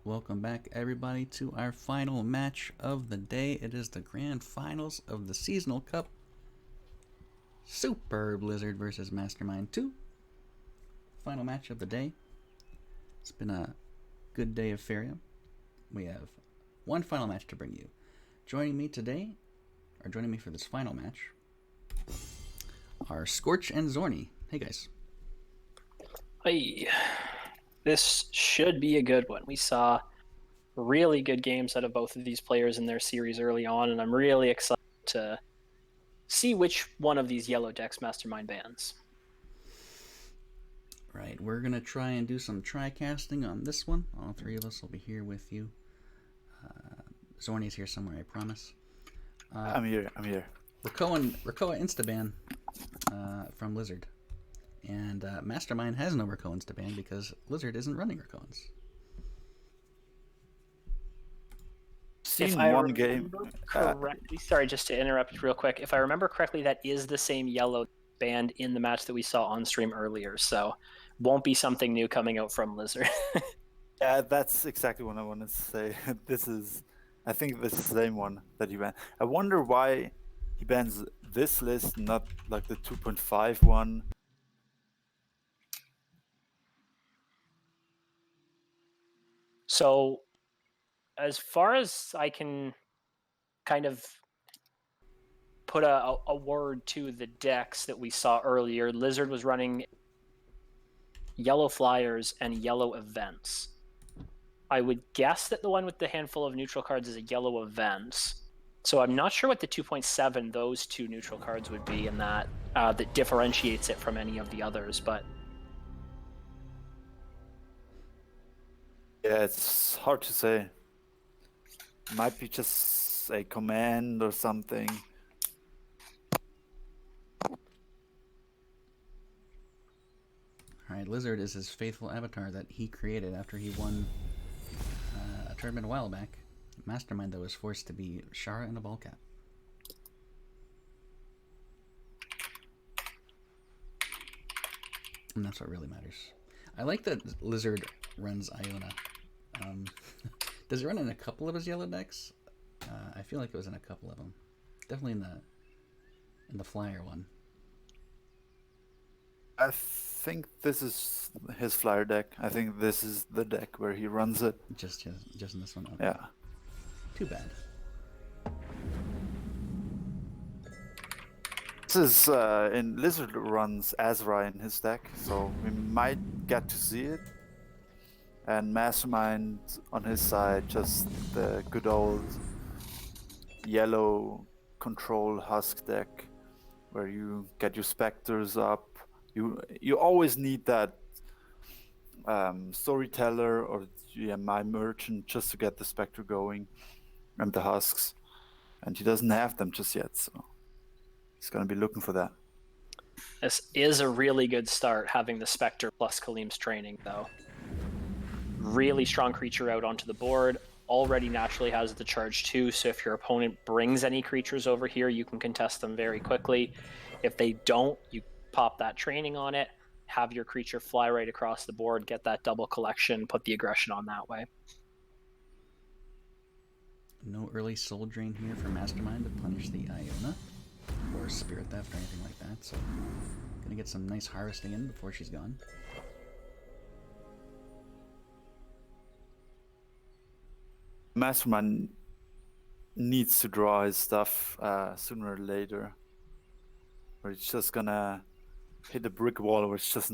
Welcome back, everybody, to our final match of the day. It is the grand finals of the Seasonal Cup. Super Blizzard versus Mastermind 2. Final match of the day. It's been a good day of Faria. We have one final match to bring you. Joining me for this final match, are Scorch and Zorny. Hey, guys. Hey, this should be a good one. We saw really good games out of both of these players in their series early on, and I'm really excited to see which one of these yellow decks Mastermind bans. Right, we're going to try and do some tri-casting on this one. All three of us will be here with you. Zorny's here somewhere, I promise. I'm here. Rakoa Instaban from Lizard. And Mastermind has no Rakoa Instaban because Lizard isn't running Rakoans. Seen one game. Correctly, sorry, just to interrupt real quick. If I remember correctly, that is the same yellow band in the match that we saw on stream earlier, so won't be something new coming out from Lizard. Yeah, that's exactly what I wanted to say. I think this is the same one that he banned. I wonder why he bans this list, not like the 2.5 one. So, as far as I can kind of put a word to the decks that we saw earlier, Lizard was running yellow flyers and yellow events. I would guess that the one with the handful of neutral cards is a yellow event. So I'm not sure what the 2.7 those two neutral cards would be in that that differentiates it from any of the others, but Yeah, it's hard to say. Might be just a command or something. Alright, Lizard is his faithful avatar that he created after he won a tournament a while back. Mastermind, though, is forced to be Shara and a ball cap. And that's what really matters. I like that Lizard runs Iona. Does he run in a couple of his yellow decks? I feel like it was in a couple of them. Definitely in the flyer one. I think this is his flyer deck. I think this is the deck where he runs it. Just in this one. Okay. Yeah. Too bad. This is in Lizard runs Azra in his deck, so we might get to see it. And Mastermind on his side, just the good old yellow control husk deck, where you get your specters up. You always need that storyteller or my merchant just to get the specter going, and the husks, and he doesn't have them just yet, so he's gonna be looking for that. this is a really good start having the Spectre plus Kalim's training, though. Really strong creature out onto the board. Already naturally has the charge too, so if your opponent brings any creatures over here, you can contest them very quickly. If they don't, you pop that training on it, have your creature fly right across the board, get that double collection, put the aggression on that way. No early soul drain here for Mastermind to punish the Iona or Spirit Theft or anything like that, so gonna get some nice harvesting in before she's gone. Mastermind needs to draw his stuff sooner or later, or it's just gonna hit a brick wall where it's just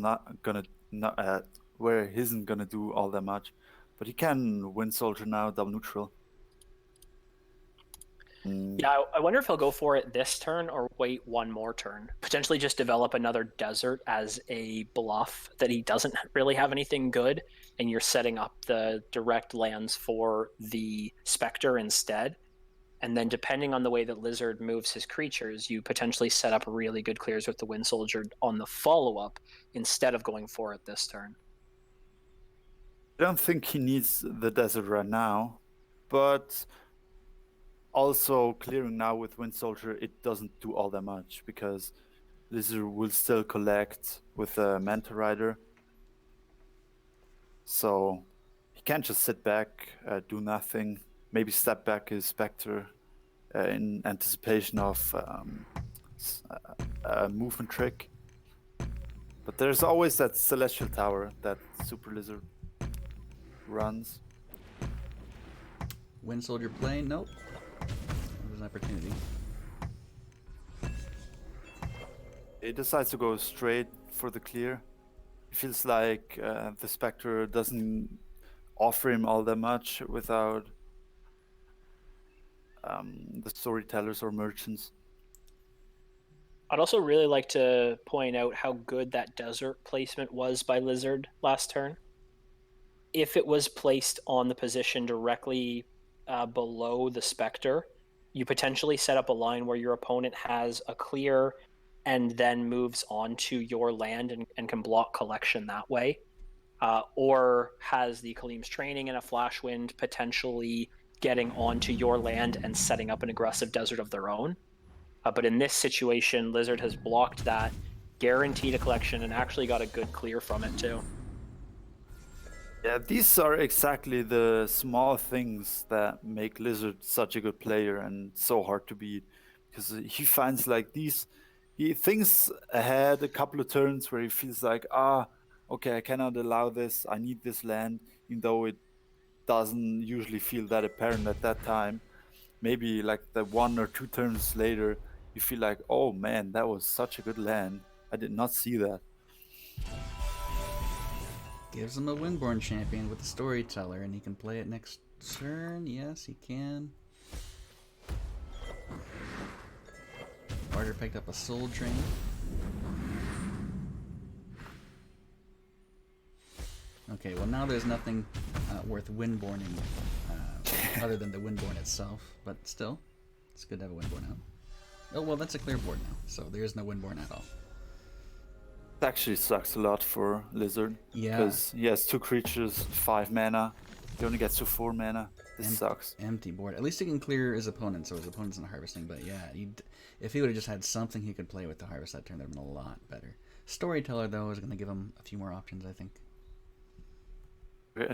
where he isn't gonna do all that much. But he can win Soldier now, double neutral. Yeah, I wonder if he'll go for it this turn or wait one more turn. Potentially just develop another desert as a bluff that he doesn't really have anything good, and you're setting up the direct lands for the Spectre instead. And then depending on the way that Lizard moves his creatures, you potentially set up really good clears with the Wind Soldier on the follow-up instead of going for it this turn. I don't think he needs the desert right now, but also clearing now with Wind Soldier, it doesn't do all that much because Lizard will still collect with the Manta Rider. So he can't just sit back, do nothing, maybe step back his Spectre in anticipation of a movement trick. But there's always that Celestial Tower that Super Lizard runs. Wind Soldier play? Nope. There's an opportunity. He decides to go straight for the clear. It feels like the Spectre doesn't offer him all that much without the storytellers or merchants. I'd also really like to point out how good that desert placement was by Lizard last turn. If it was placed on the position directly below the Spectre, you potentially set up a line where your opponent has a clear and then moves onto your land and can block collection that way. Or has the Kalim's training and a Flash Wind potentially getting onto your land and setting up an aggressive desert of their own. But in this situation, Lizard has blocked that, guaranteed a collection, and actually got a good clear from it too. Yeah, these are exactly the small things that make Lizard such a good player and so hard to beat. Because he finds like these, he thinks ahead a couple of turns where he feels like, okay, I cannot allow this, I need this land, even though it doesn't usually feel that apparent at that time. Maybe like the 1 or 2 turns later, you feel like, oh man, that was such a good land. I did not see that. Gives him a Windborn champion with the Storyteller, and he can play it next turn. Yes, he can. Barter picked up a Soul Drain. Okay, well now there's nothing worth Windborning other than the Windborn itself, but still, it's good to have a Windborn out. Oh, well, that's a clear board now, so there is no Windborn at all. It actually sucks a lot for Lizard. Yeah. Because he has 2 creatures, 5 mana. He only gets to 4 mana. This sucks. Empty board. At least he can clear his opponent, so his opponent's not harvesting. But yeah, if he would have just had something he could play with to harvest that turn, that would have been a lot better. Storyteller, though, is going to give him a few more options, I think.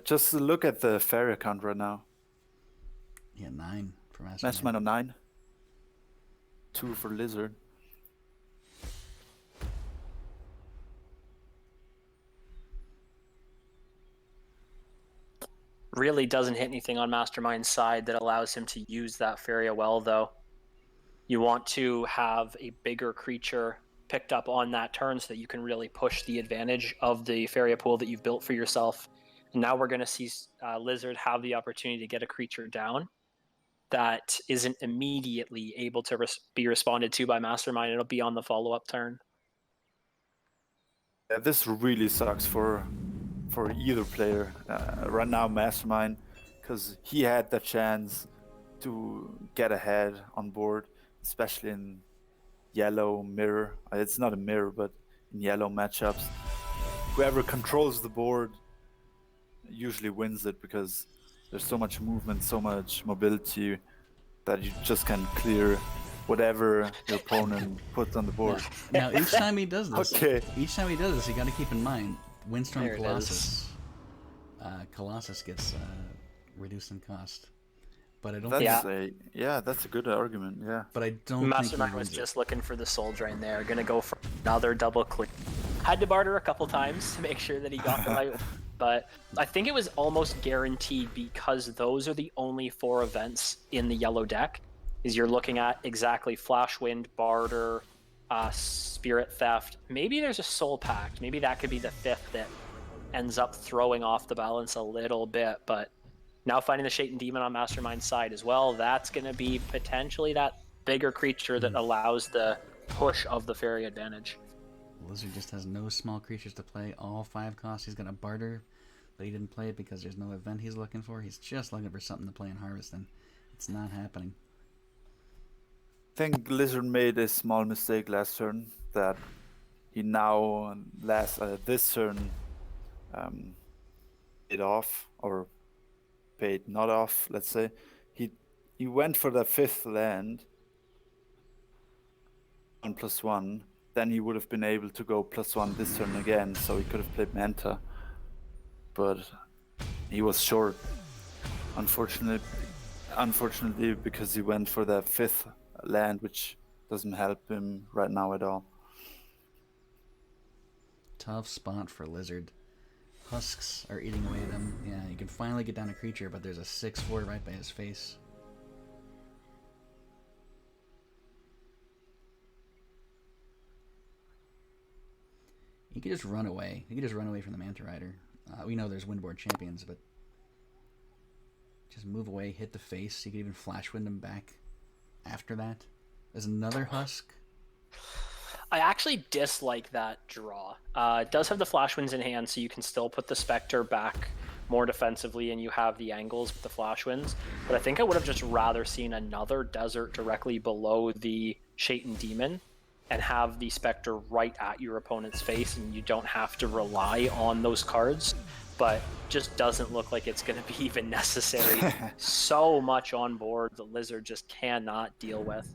Just look at the fairy account right now. Yeah, 9 for Mastermind. Mastermind of 9. 2 for Lizard. Really doesn't hit anything on Mastermind's side that allows him to use that Faria well, though. You want to have a bigger creature picked up on that turn so that you can really push the advantage of the Faria pool that you've built for yourself. And now we're going to see Lizard have the opportunity to get a creature down that isn't immediately able to be responded to by Mastermind. It'll be on the follow-up turn. Yeah, this really sucks for either player. Right now, Mastermind, because he had the chance to get ahead on board, especially in yellow mirror. It's not a mirror, but in yellow matchups. Whoever controls the board usually wins it because there's so much movement, so much mobility that you just can clear whatever your opponent puts on the board. Now, each time he does this, Okay. you got to keep in mind, Windstorm Colossus. Colossus gets reduced in cost. But I don't think... That's a good argument, yeah. But I don't Mastermind was just looking for the Soul Drain there. Gonna go for another double click. Had to barter a couple times to make sure that he got the right one. But I think it was almost guaranteed because those are the only 4 events in the yellow deck. Is you're looking at exactly Flash Wind, Barter, Spirit Theft. Maybe there's a Soul Pact. Maybe that could be the 5th that ends up throwing off the balance a little bit. But now finding the Shaitan Demon on Mastermind's side as well, that's going to be potentially that bigger creature that allows the push of the fairy advantage. Lizard just has no small creatures to play. All 5 costs. He's going to barter, but he didn't play it because there's no event he's looking for. He's just looking for something to play in Harvest, and it's not happening. I think Lizard made a small mistake last turn that he now this turn paid off, or paid not off, let's say. He went for the 5th land, 1/1, then he would have been able to go +1 this turn again, so he could have played Manta. But he was short. Unfortunately, because he went for the 5th land, which doesn't help him right now at all. Tough spot for Lizard. Husks are eating away at him. Yeah, you can finally get down a creature, but there's a 6/4 right by his face. He could just run away. He could just run away from the Manta Rider. We know there's Windboard champions, but just move away, hit the face. You could even Flash Wind him back after that. There's another Husk. I actually dislike that draw. It does have the Flash Winds in hand, so you can still put the Spectre back more defensively, and you have the angles with the Flash Winds. But I think I would have just rather seen another Desert directly below the Shaitan Demon and have the Spectre right at your opponent's face, and you don't have to rely on those cards. But just doesn't look like it's going to be even necessary. So much on board the Lizard just cannot deal with.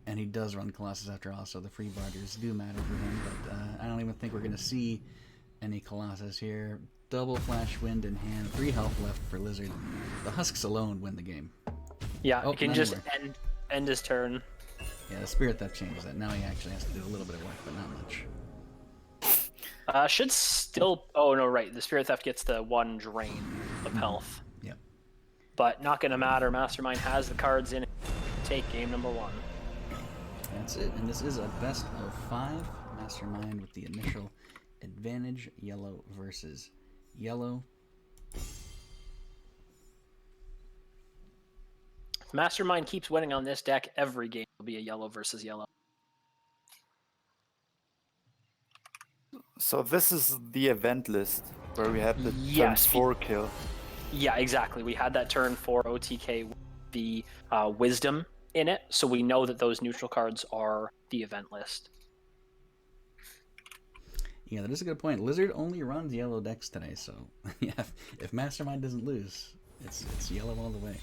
And he does run Colossus after all, so the free barters do matter for him. But I don't even think we're going to see any Colossus here. Double Flash Wind in hand, 3 health left for Lizard. The Husks alone win the game. Yeah, he can just end his turn. Yeah, the Spirit Theft changes that. Now he actually has to do a little bit of work, but not much. Should still... Oh, no, right. The Spirit Theft gets the 1 drain of health. Yep. But not going to matter. Mastermind has the cards in it. Take game number 1. That's it. And this is a best of 5 Mastermind with the initial advantage. Yellow versus yellow. If Mastermind keeps winning on this deck, every game will be a yellow versus yellow. So this is the event list where we had the turn 4 kill. Yeah, exactly. We had that turn 4 OTK with the Wisdom in it, so we know that those neutral cards are the event list. Yeah, that is a good point. Lizard only runs yellow decks today, so yeah, if Mastermind doesn't lose, it's yellow all the way.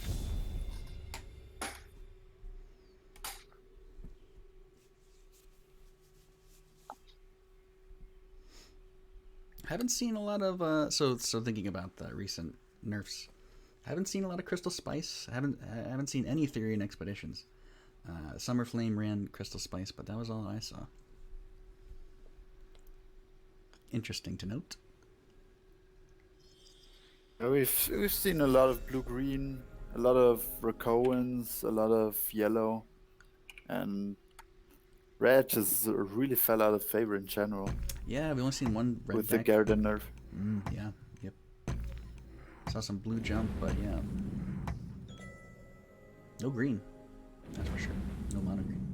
I haven't seen a lot of so thinking about the recent nerfs. I haven't seen a lot of Crystal Spice. I haven't seen any Therian Expeditions. Summer Flame ran Crystal Spice, but that was all I saw. Interesting to note. We've seen a lot of blue-green, a lot of Rakoans, a lot of yellow, and red just really fell out of favor in general. Yeah, we only seen one red with deck. The Garden nerf. Yeah, yep. Saw some blue jump, but yeah. No green. That's for sure. No mono green.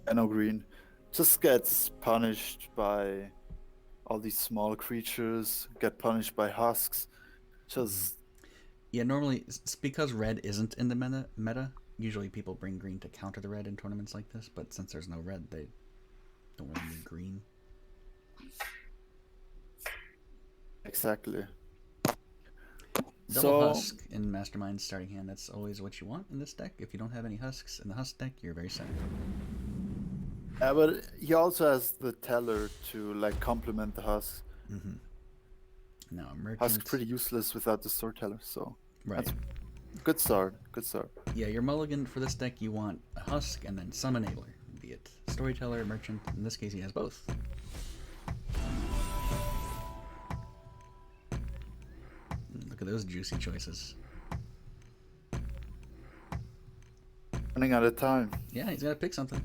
And no green. Just gets punished by all these small creatures, get punished by husks. Just... Yeah, normally, it's because red isn't in the meta, usually people bring green to counter the red in tournaments like this, but since there's no red, they don't really need green. Exactly. Double Husk in Mastermind's starting hand, that's always what you want in this deck. If you don't have any Husks in the Husk deck, you're very sad. Yeah, but he also has the Teller to like complement the Husk. Mm-hmm. No, Merchant... Husk's pretty useless without the Storyteller, so right. That's good start. Good start. Yeah, your mulligan for this deck, you want a Husk and then some Enabler, be it Storyteller, Merchant. In this case, he has both. Look at those juicy choices. Running out of time. Yeah, he's got to pick something.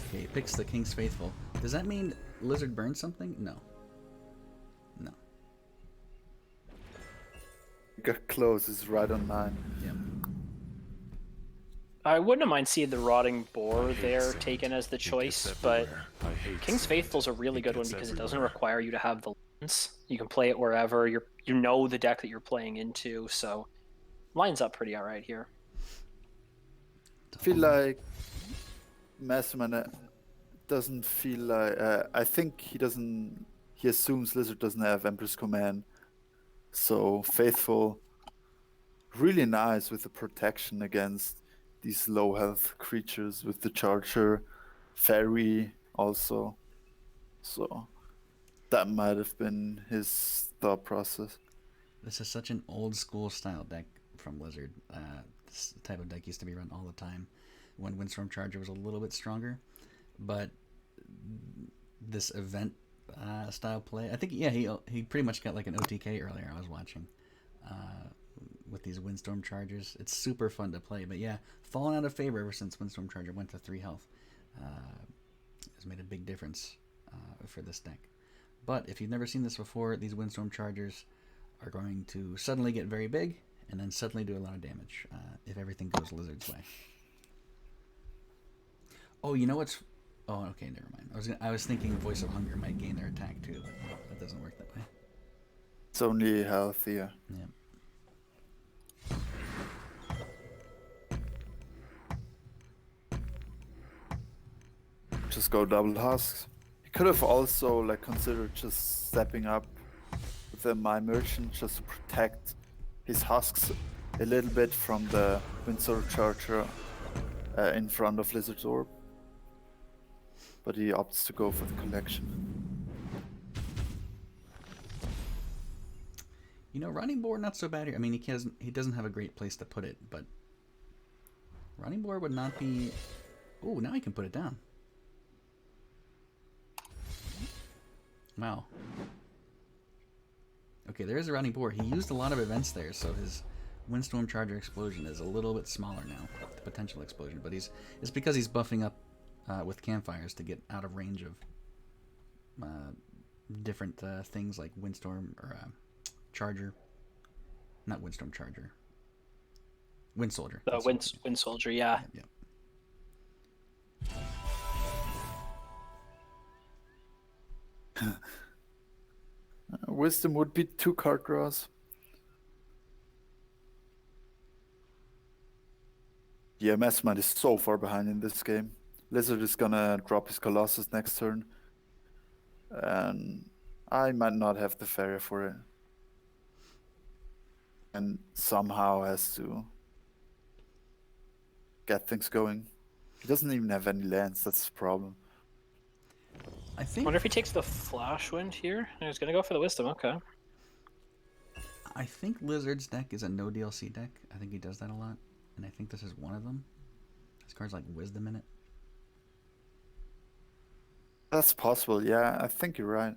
Okay, he picks the King's Faithful. Does that mean Lizard burns something? No. No. Got close, is right on 9. Yeah. I wouldn't mind seeing the Rotting Boar there taken as the choice, but King's Faithful's a really good one because it doesn't require you to have the lines. You can play it wherever, you know the deck that you're playing into, so lines up pretty alright here. I feel like Mastermind doesn't feel like... I think he assumes Lizard doesn't have Empress Command. So Faithful, really nice with the protection against these low health creatures with the Charger, Fairy also. So That might have been his thought process. This is such an old school style deck from Blizzard. This type of deck used to be run all the time when Windstorm Charger was a little bit stronger. But this event style play, I think, he pretty much got like an OTK earlier. I was watching with these Windstorm Chargers. It's super fun to play, but yeah, fallen out of favor ever since Windstorm Charger went to 3 health. Has made a big difference for this deck. But if you've never seen this before, these Windstorm Chargers are going to suddenly get very big and then suddenly do a lot of damage if everything goes Lizard's way. Oh, you know what's... Oh, okay, never mind. I was thinking Voice of Hunger might gain their attack too, but that doesn't work that way. It's only healthier. Yeah. Just go double husks. He could have also like considered just stepping up with the My Merchant just to protect his husks a little bit from the Windsor Charger in front of Lizard's Orb. But he opts to go for the collection. You know, Running Boar not so bad here. I mean, he doesn't have a great place to put it, but Running Boar would not be... Oh, now he can put it down. Wow. Okay, there is a Running Boar. He used a lot of events there, so his Windstorm Charger explosion is a little bit smaller now, the potential explosion. But it's because he's buffing up with campfires to get out of range of different things like Windstorm or Charger. Not Windstorm Charger. Wind Soldier. The Wind Soldier, yeah. Yep. Wisdom would be 2 card draws. Yeah, Mastermind is so far behind in this game. Lizard is gonna drop his Colossus next turn. And I might not have the Farrier for it. And somehow has to get things going. He doesn't even have any lands, that's the problem. I I wonder if he takes the Flash Wind here. He's going to go for the Wisdom, okay. I think Lizard's deck is a no DLC deck. I think he does that a lot. And I think this is one of them. This card's like Wisdom in it. That's possible, yeah, I think you're right.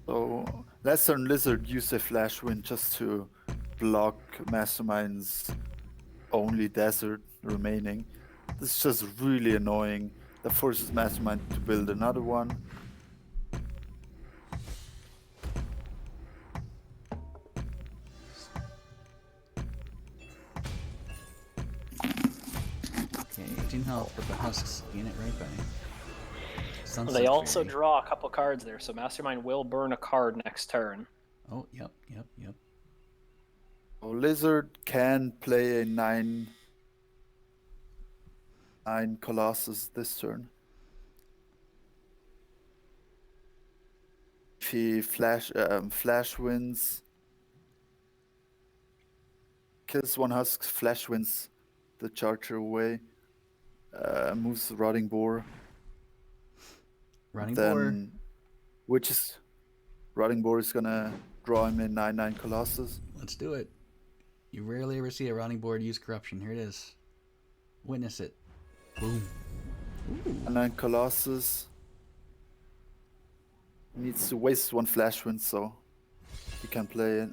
So, Lesser and Lizard use a Flash Wind just to block Mastermind's only desert remaining. This is just really annoying. That forces Mastermind to build another one. Okay, 18 health, but the husks gain it right back. Well, they also draw a couple cards there, so Mastermind will burn a card next turn. Oh, yep. So Lizard can play a 9 Colossus this turn. If he flash wins, kills 1 husk, flash wins the Charger away, moves the Rotting Boar. Running Then, Boar. Rotting Boar is gonna draw him a 9/9 Colossus. Let's do it. You rarely ever see a Rotting Board use corruption. Here it is. Witness it. Boom. Ooh. 9 Colossus. He needs to waste 1 Flash Wind, so he can play it.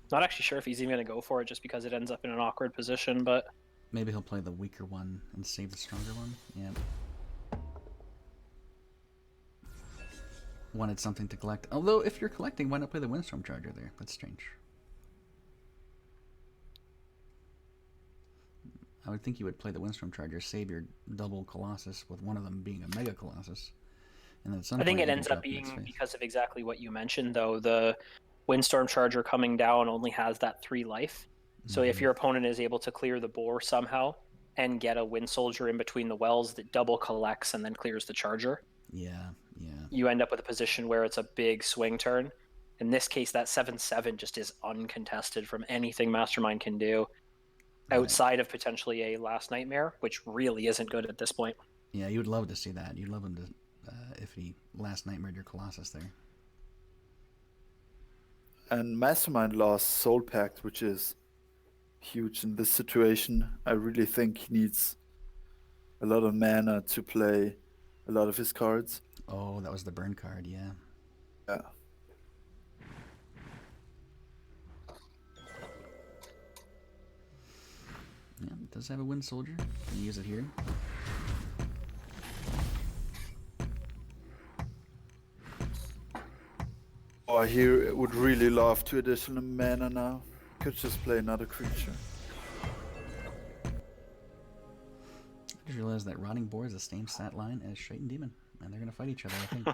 Not actually sure if he's even going to go for it just because it ends up in an awkward position, but... Maybe he'll play the weaker one and save the stronger one. Yeah. Wanted something to collect. Although, if you're collecting, why not play the Windstorm Charger there? That's strange. I would think you would play the Windstorm Charger, save your double Colossus with one of them being a Mega Colossus. And then at some I think point it you can ends up drop the next being phase. because of exactly what you mentioned, though. The Windstorm Charger coming down only has that 3 life. So if your opponent is able to clear the boar somehow and get a Wind Soldier in between the wells that double collects and then clears the Charger. Yeah, Yeah. you end up with a position where it's a big swing turn. In this case, that 7/7 just is uncontested from anything Mastermind can do Right. outside of potentially a Last Nightmare, which really isn't good at this point. Yeah, you would love to see that. You'd love him to, if he Last Nightmared your Colossus there. And Mastermind lost Soul Pact, which is huge in this situation. I really think he needs a lot of mana to play a lot of his cards. Oh, that was the burn card, yeah. Yeah. Yeah, it does have a Wind Soldier. Can use it here. Oh, I would really love 2 additional mana now. Could just play another creature. I just realized that Rotting Boar is the same stat line as Shaitan Demon, and they're going to fight each other, I think.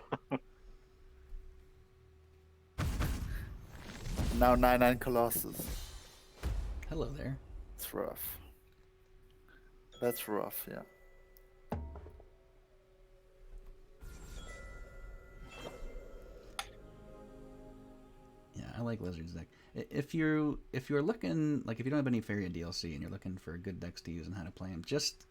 Now 9/9 Colossus. Hello there. That's rough. That's rough, yeah. Yeah, I like Lizard's deck. If you're looking, like, if you don't have any Faria DLC and you're looking for good decks to use and how to play them, just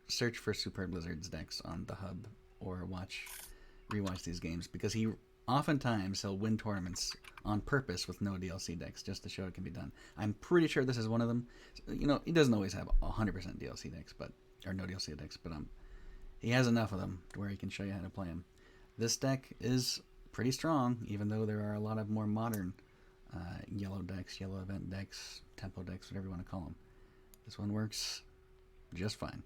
search for Superb Lizard's decks on the hub or rewatch these games, because he'll win tournaments on purpose with no DLC decks just to show it can be done. I'm pretty sure this is one of them. You know, he doesn't always have 100% DLC decks, or no DLC decks, but he has enough of them to where he can show you how to play them. This deck is pretty strong, even though there are a lot of more modern yellow decks, yellow event decks, tempo decks, whatever you want to call them. This one works just fine.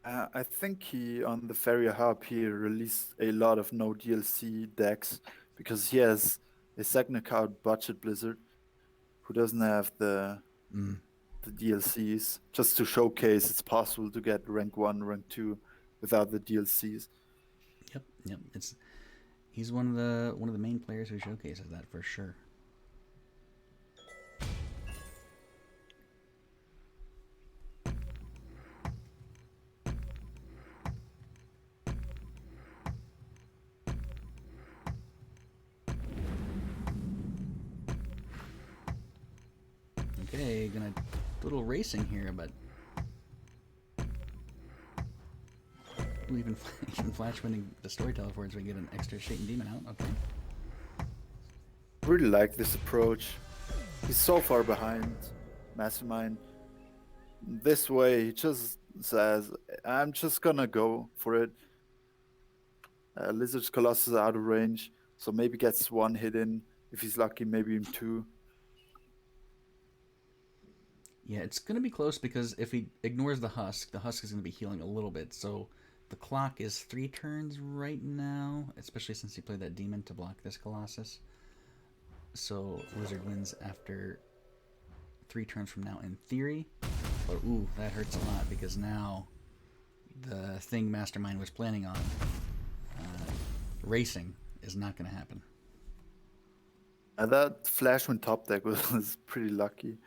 I think on the Faria Hub, he released a lot of no DLC decks because he has a second account, Budget Blizzard, who doesn't have the DLCs, just to showcase it's possible to get rank 1, rank 2 without the DLCs. Yep. He's one of the main players who showcases that for sure. Okay, gonna do a little racing here, but even flash winning the Storyteller for it so we get an extra Shaitan Demon out. Okay. Really like this approach. He's so far behind Mastermind. This way, he just says, I'm just gonna go for it. Lizard's Colossus out of range, so maybe gets 1 hit in. If he's lucky, maybe even 2. Yeah, it's going to be close because if he ignores the Husk is going to be healing a little bit. So the clock is 3 turns right now, especially since he played that Demon to block this Colossus. So Lizard wins after 3 turns from now in theory. But ooh, that hurts a lot because now the thing Mastermind was planning on, racing, is not going to happen. That Flashman top deck was pretty lucky.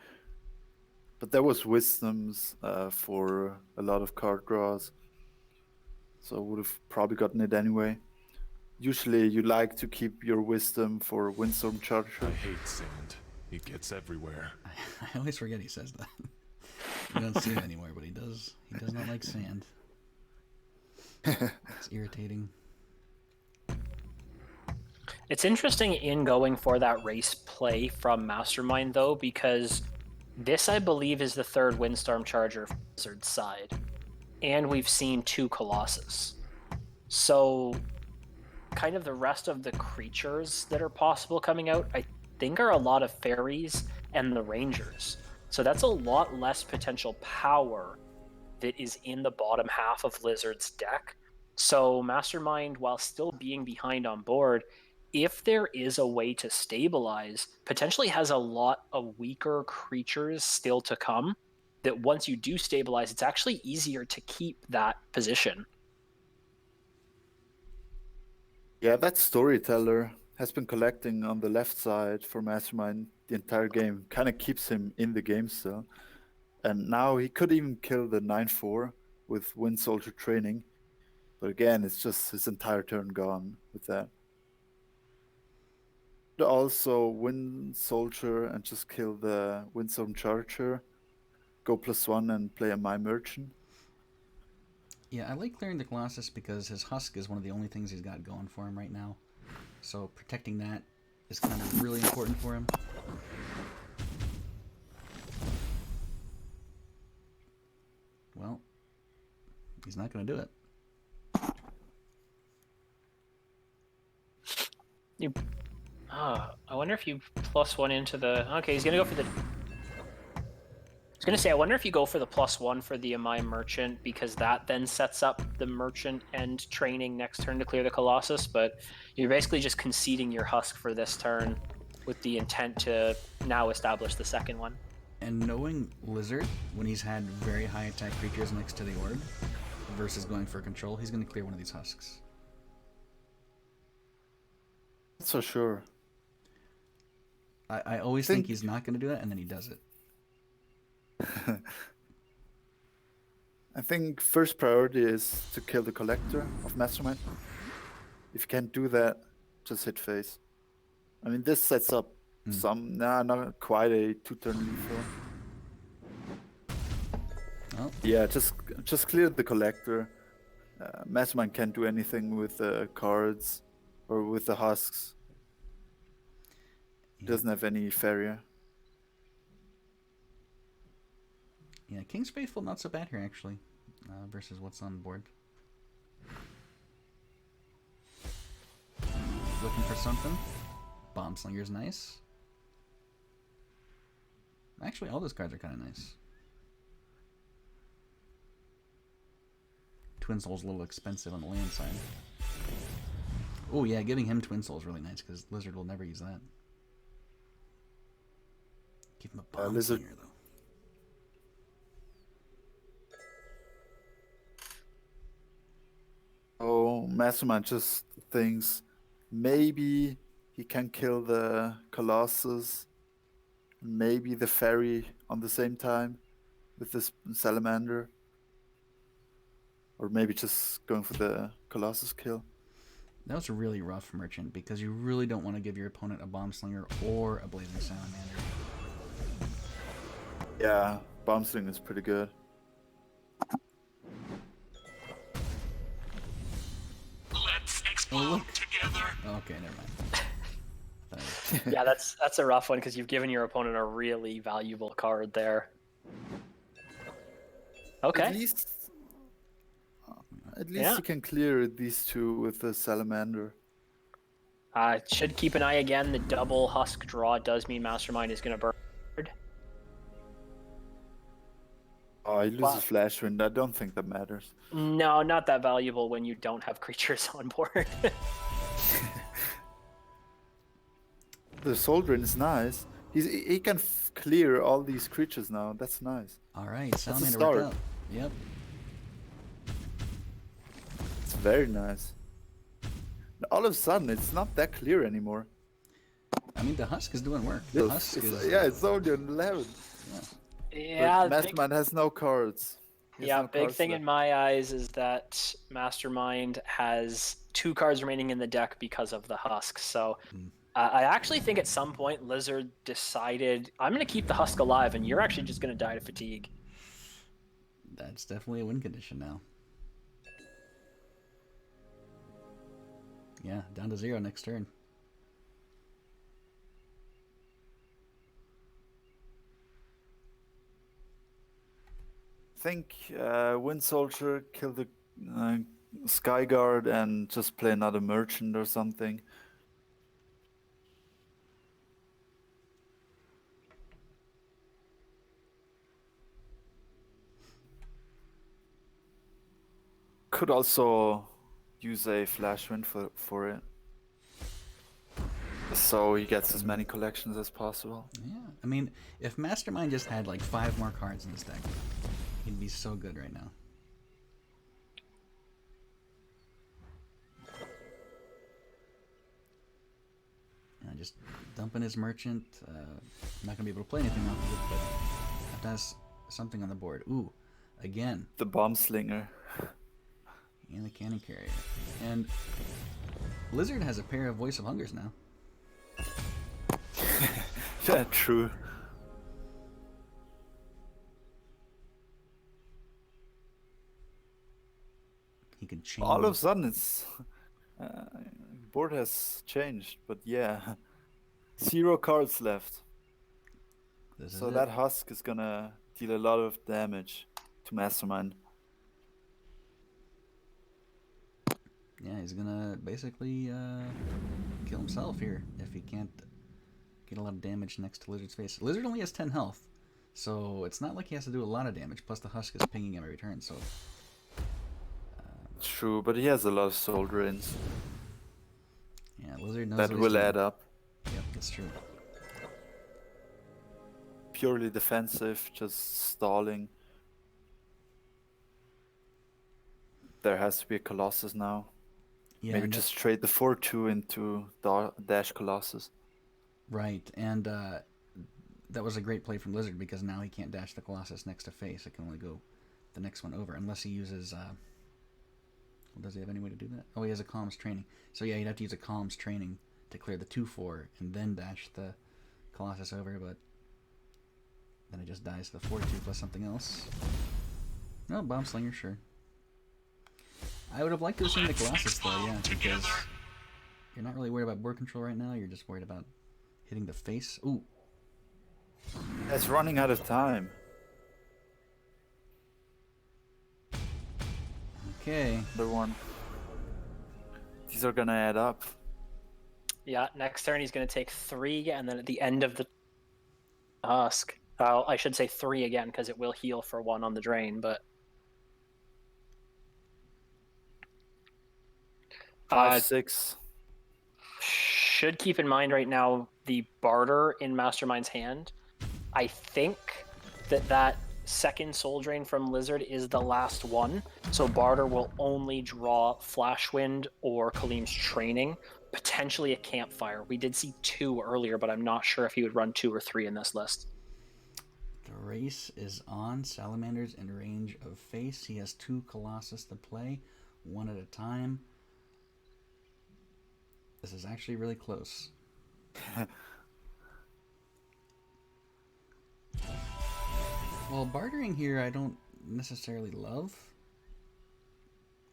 But there was Wisdoms for a lot of card draws. So I would have probably gotten it anyway. Usually you like to keep your Wisdom for Windstorm Charger. I hate sand. It gets everywhere. I always forget he says that. You don't see him anymore, but he does. He does not like sand. It's irritating. It's interesting in going for that race play from Mastermind, though, because this, I believe, is the 3rd Windstorm Charger from Blizzard's side. And we've seen 2 Colossus. So, kind of the rest of the creatures that are possible coming out, I think, are a lot of fairies and the Rangers. So that's a lot less potential power that is in the bottom half of Blizzard's deck. So Mastermind, while still being behind on board, if there is a way to stabilize, potentially has a lot of weaker creatures still to come, that once you do stabilize, it's actually easier to keep that position. Yeah, that Storyteller has been collecting on the left side for Mastermind the entire game. Kind of keeps him in the game still. And now he could even kill the 9/4 with Wind Soldier training. But again, it's just his entire turn gone with that. Could also win Soldier and just kill the Windstorm Charger. Go +1 and play a My Merchant. Yeah, I like clearing the Colossus because his Husk is one of the only things he's got going for him right now. So protecting that is kind of really important for him. Well, he's not going to do it. I wonder if you +1 into the... Okay, he's going to go for the... I was going to say, I wonder if you go for the +1 for the Amai Merchant, because that then sets up the Merchant and training next turn to clear the Colossus, but you're basically just conceding your Husk for this turn with the intent to now establish the second one. And knowing Lizard, when he's had very high attack creatures next to the Orb, versus going for control, he's going to clear one of these Husks. Not so sure. I always think he's not going to do that, and then he does it. I think first priority is to kill the Collector of Mastermind. If you can't do that, just hit face. I mean, this sets up some, not quite a 2-turn lethal. Oh. Yeah, just clear the Collector. Mastermind can't do anything with the cards or with the Husks. Yeah. Doesn't have any Farrier. Yeah, King's Faithful not so bad here actually, versus what's on board. Looking for something. Bomb Slinger's nice. Actually, all those cards are kind of nice. Twin Soul's a little expensive on the land side. Oh yeah, giving him Twin Soul is really nice because Lizard will never use that. Give him a Bomb Lizard. Slinger though. Oh, Mastermind just thinks maybe he can kill the Colossus, maybe the Fairy on the same time with this Salamander. Or maybe just going for the Colossus kill. That was a really rough Merchant because you really don't want to give your opponent a Bomb Slinger or a Blazing Salamander. Yeah, Bomb Sling is pretty good. Let's explode together. Okay, never mind. Yeah, that's a rough one because you've given your opponent a really valuable card there. Okay. At least you can clear these two with the Salamander. Should keep an eye again. The double Husk draw does mean Mastermind is going to burn. Oh, he loses Flash Wind. I don't think that matters. No, not that valuable when you don't have creatures on board. The Soldrin is nice. He can clear all these creatures now. That's nice. All right, Salamander start. worked out. Yep. It's very nice. All of a sudden, it's not that clear anymore. I mean, the Husk is doing work. The Husk is... Yeah, it's only on 11. Yeah, But Mastermind has no cards. He has yeah, no big cards thing left. in my eyes is that Mastermind has 2 cards remaining in the deck because of the Husk. So I actually think at some point Lizard decided, I'm going to keep the Husk alive, and you're actually just going to die to fatigue. That's definitely a win condition now. Yeah, down to 0 next turn. I think Wind Soldier, kill the Skyguard, and just play another Merchant or something. Could also use a Flash Wind for it. So he gets as many collections as possible. Yeah, I mean, if Mastermind just had like 5 more cards in this deck, he'd be so good right now. Just dumping his Merchant. Not gonna be able to play anything off of it, but that does something on the board. Ooh, again. The Bomb Slinger. And the cannon carrier. And Lizard has a pair of Voice of Hungers now. Yeah, true. He can change. All of a sudden, it's board has changed, but yeah, 0 cards left. This is So it. that husk is gonna deal a lot of damage to Mastermind. Yeah, he's gonna basically kill himself here if he can't get a lot of damage next to Lizard's face. Lizard only has 10 health, so it's not like he has to do a lot of damage. Plus the husk is pinging him every turn, so True, but he has a lot of soul drains. yeah, Lizard knows That what he's will doing. add up. Yep, that's true. Purely defensive, just stalling. There has to be a Colossus now. Yeah, Maybe and just trade the 4-2 into Dash Colossus. right, and that was a great play from Lizard because now he can't dash the Colossus next to face. It can only go the next one over unless he uses. Well, does he have any way to do that? Oh, he has a comms training. So yeah, he'd have to use a comms training to clear the 2-4 and then dash the Colossus over, but then it just dies to the 4-2 plus something else. No, Bomb Slinger, sure. I would have liked to have seen the Colossus though, yeah, because you're not really worried about board control right now. You're just worried about hitting the face. Ooh, It's running out of time. okay. The one. These are gonna add up. Yeah, next turn he's going to take 3, and then at the end of the husk, I should say 3 again because it will heal for 1 on the drain, but 5-6. should keep in mind right now the barter in Mastermind's hand. I think that second soul drain from Lizard is the last one, so barter will only draw Flashwind or Kaleem's training, potentially a campfire. We did see 2 earlier, but I'm not sure if he would run 2 or 3 in this list. The race is on. Salamander's in range of face. He has 2 Colossus to play, 1 at a time. This is actually really close. Well, bartering here I don't necessarily love.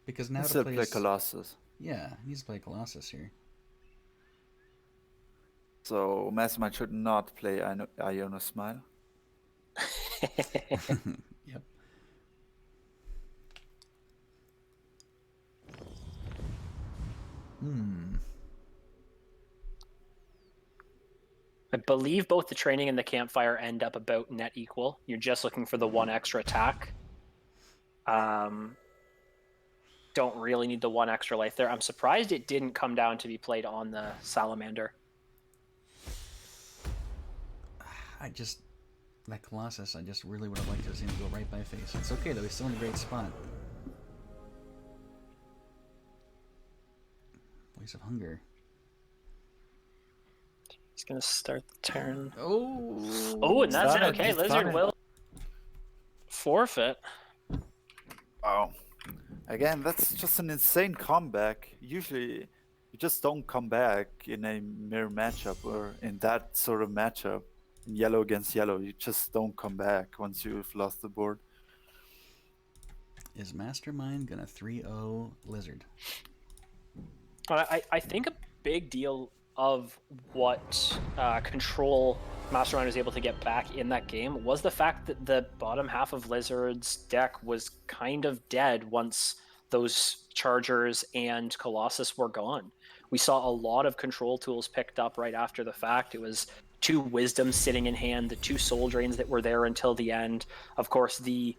Because now Let's to play play Colossus. Yeah, he needs to play Colossus here. So Mastermind should not play Iona Smile. Yep. I believe both the training and the campfire end up about net equal. You're just looking for the 1 extra attack. Don't really need the 1 extra life there. I'm surprised it didn't come down to be played on the Salamander. That Colossus, I just really would have liked to have seen him go right by face. It's okay though, he's still in a great spot. Voice of Hunger. He's going to start the turn. Oh, And that's it. done it, Okay, he's done Lizard it. will forfeit. Wow. Again, that's just an insane comeback. Usually, you just don't come back in a mirror matchup or in that sort of matchup. In yellow against yellow, you just don't come back once you've lost the board. Is Mastermind gonna 3-0 Lizard? I think a big deal of what control Mastermind was able to get back in that game was the fact that the bottom half of Lizard's deck was kind of dead once those Chargers and Colossus were gone. We saw a lot of control tools picked up right after the fact. It was 2 Wisdoms sitting in hand, the 2 Soul Drains that were there until the end. Of course, the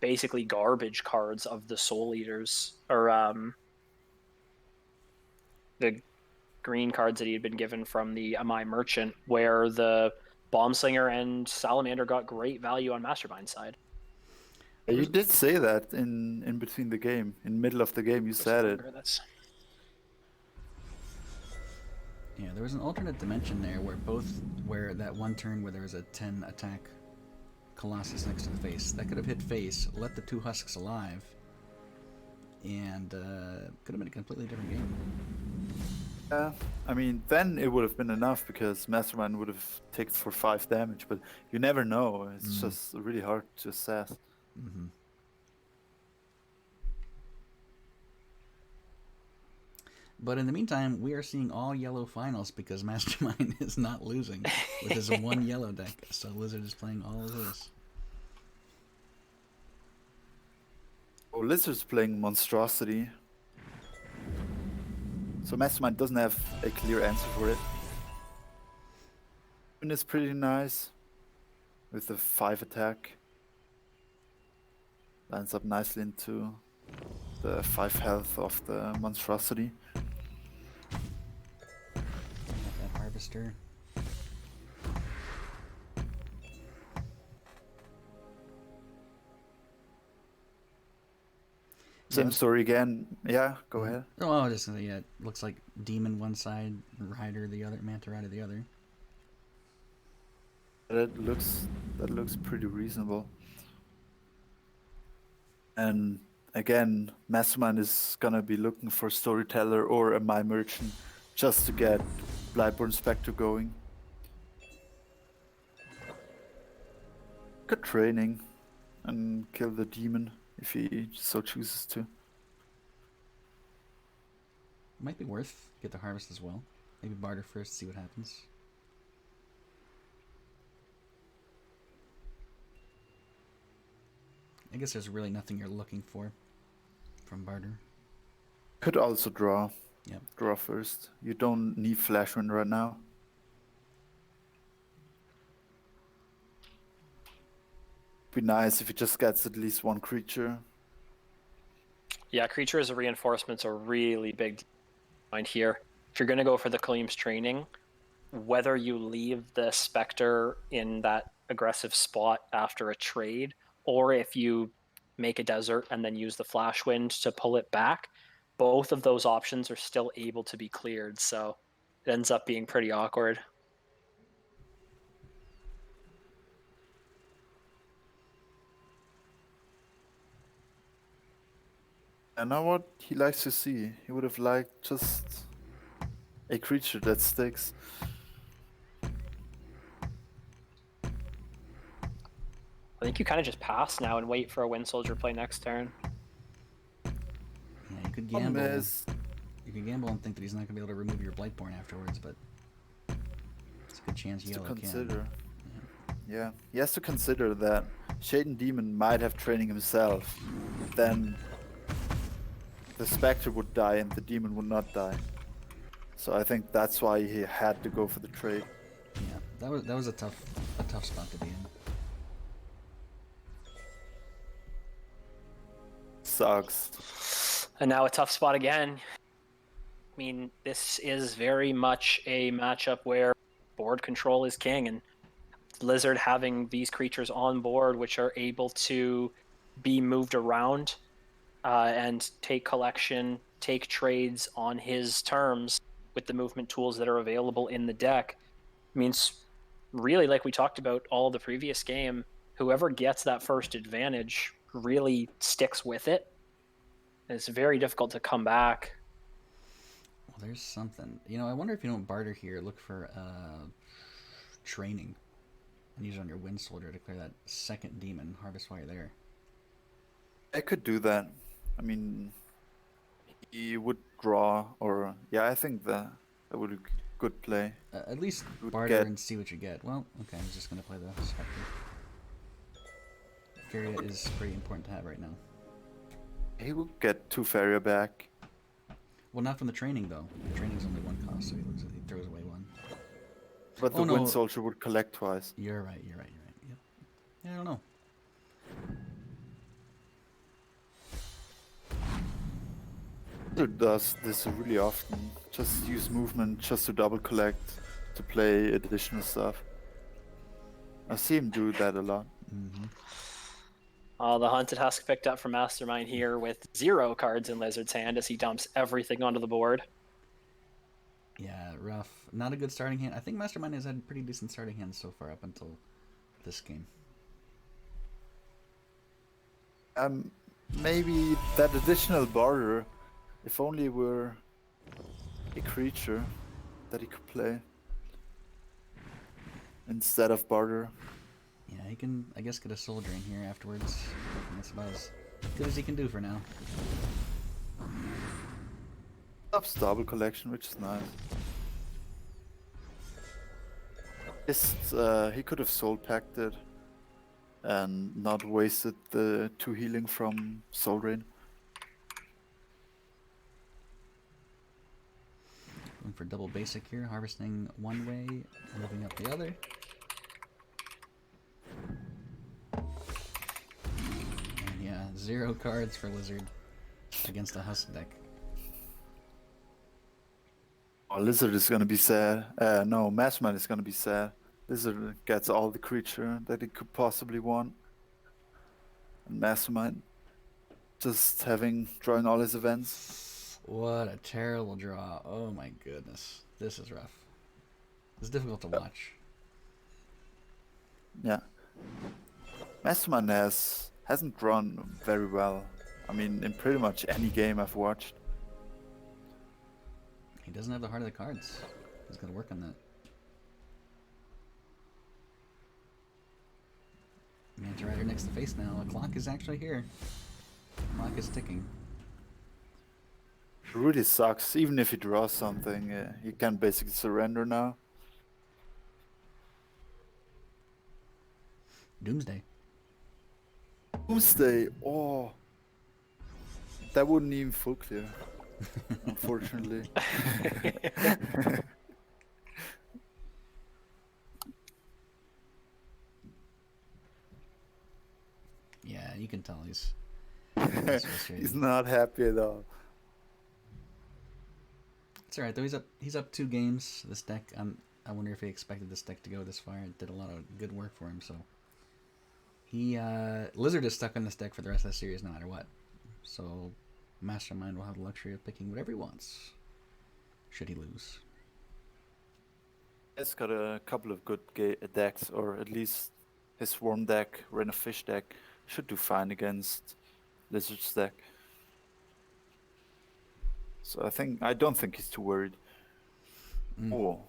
basically garbage cards of the Soul Eaters, or the green cards that he had been given from the Amai Merchant, where the Bombslinger and Salamander got great value on Mastermind's side. You did say that in between the game, in middle of the game, you said it. That's... Yeah, there was an alternate dimension there where that one turn where there was a 10 attack Colossus next to the face. That could have hit face, let the 2 husks alive, and could have been a completely different game. Yeah, I mean, then it would have been enough because Mastermind would have taken for 5 damage, but you never know. It's just really hard to assess. Mm-hmm. But in the meantime, we are seeing all yellow finals because Mastermind is not losing with his one yellow deck. So Lizard is playing all of his. Oh, Lizard's playing Monstrosity. So Mastermind doesn't have a clear answer for it. And it's pretty nice with the 5 attack. Lines up nicely into the 5 health of the Monstrosity. Got that Harvester. Same story again. Yeah, go ahead. Oh, I was just gonna say, yeah, it looks like Demon one side, Rider the other, Manta Rider the other. That looks pretty reasonable. And again, Mastermind is gonna be looking for Storyteller or a My Merchant just to get Blightborn Spectre going. Good training and kill the demon if he so chooses to. Might be worth get the Harvest as well. Maybe barter first, see what happens. I guess there's really nothing you're looking for from barter. Could also draw. Yep. Draw first. You don't need Flash Wind right now. Be nice if he just gets at least one creature. Yeah, creatures and reinforcements are really big mind here. If you're going to go for the Kaleem's training, whether you leave the Spectre in that aggressive spot after a trade, or if you make a desert and then use the Flash Wind to pull it back, both of those options are still able to be cleared. So it ends up being pretty awkward. And now what he likes to see. He would have liked just a creature that sticks. I think you kind of just pass now and wait for a Wind Soldier play next turn. Yeah, you could Problem gamble. is, You could gamble and think that he's not gonna be able to remove your Blightborn afterwards, but it's a good chance to Yellow consider. can. Yeah, he has to consider that Shaden Demon might have training himself. Then the Spectre would die and the Demon would not die. So I think that's why he had to go for the trade. Yeah, that was a tough spot to be in. Sucks. And now a tough spot again. I mean, this is very much a matchup where board control is king, and Lizard having these creatures on board which are able to be moved around and take collection, take trades on his terms with the movement tools that are available in the deck means really, like we talked about all the previous game, whoever gets that first advantage really sticks with it. It's very difficult to come back. Well, there's something. You know, I wonder if you don't barter here, look for training. And use it on your Wind Soldier to clear that second demon. Harvest while you're there. I could do that. I mean, he would draw, or yeah, I think that would be a good play. At least Would barter get- and see what you get. Well, okay, I'm just gonna play the Spectre. Furia is pretty important to have right now. He will get 2 Faria back. Well, not from the training though. The training's only 1 cost, so he throws away 1. But Oh, the no. Wind Soldier would collect twice. You're right. Yep. Yeah, I don't know. It does this really often. Just use movement just to double collect, to play additional stuff. I see him do that a lot. Mm-hmm. The Haunted Husk picked up from Mastermind here with 0 cards in Lizard's hand as he dumps everything onto the board. Yeah, rough. Not a good starting hand. I think Mastermind has had pretty decent starting hands so far up until this game. maybe that additional border, if only were a creature that he could play instead of barter. Yeah, he can, I guess, get a Soul Drain here afterwards. And that's about as good as he can do for now. Stops double collection, which is nice. He could have soul packed it and not wasted the 2 healing from Soul Drain. Going for double basic here, harvesting one way, moving up the other. And yeah, 0 cards for Lizard against a Husk deck. Oh, Lizard is gonna be sad. No, Mastermind is gonna be sad. Lizard gets all the creature that he could possibly want. And Mastermind just drawing all his events. What a terrible draw. Oh my goodness. This is rough. It's difficult to watch. Yeah. Mastermind hasn't drawn very well. I mean, in pretty much any game I've watched. He doesn't have the heart of the cards. He's got to work on that. Manta Rider next to face now. The clock is actually here. The clock is ticking. It really sucks. Even if he draws something, he can basically surrender now. Doomsday. Doomsday. Oh. That wouldn't even full clear. Unfortunately. Yeah, you can tell he's frustrated. He's not happy at all. It's alright though. He's up 2 games. This deck. I wonder if he expected this deck to go this far. It did a lot of good work for him. So he Lizard is stuck on this deck for the rest of the series, no matter what. So Mastermind will have the luxury of picking whatever he wants. Should he lose? He's got a couple of good decks, or at least his Swarm deck, Rain of Fish deck, should do fine against Lizard's deck. So I don't think he's too worried. Oh.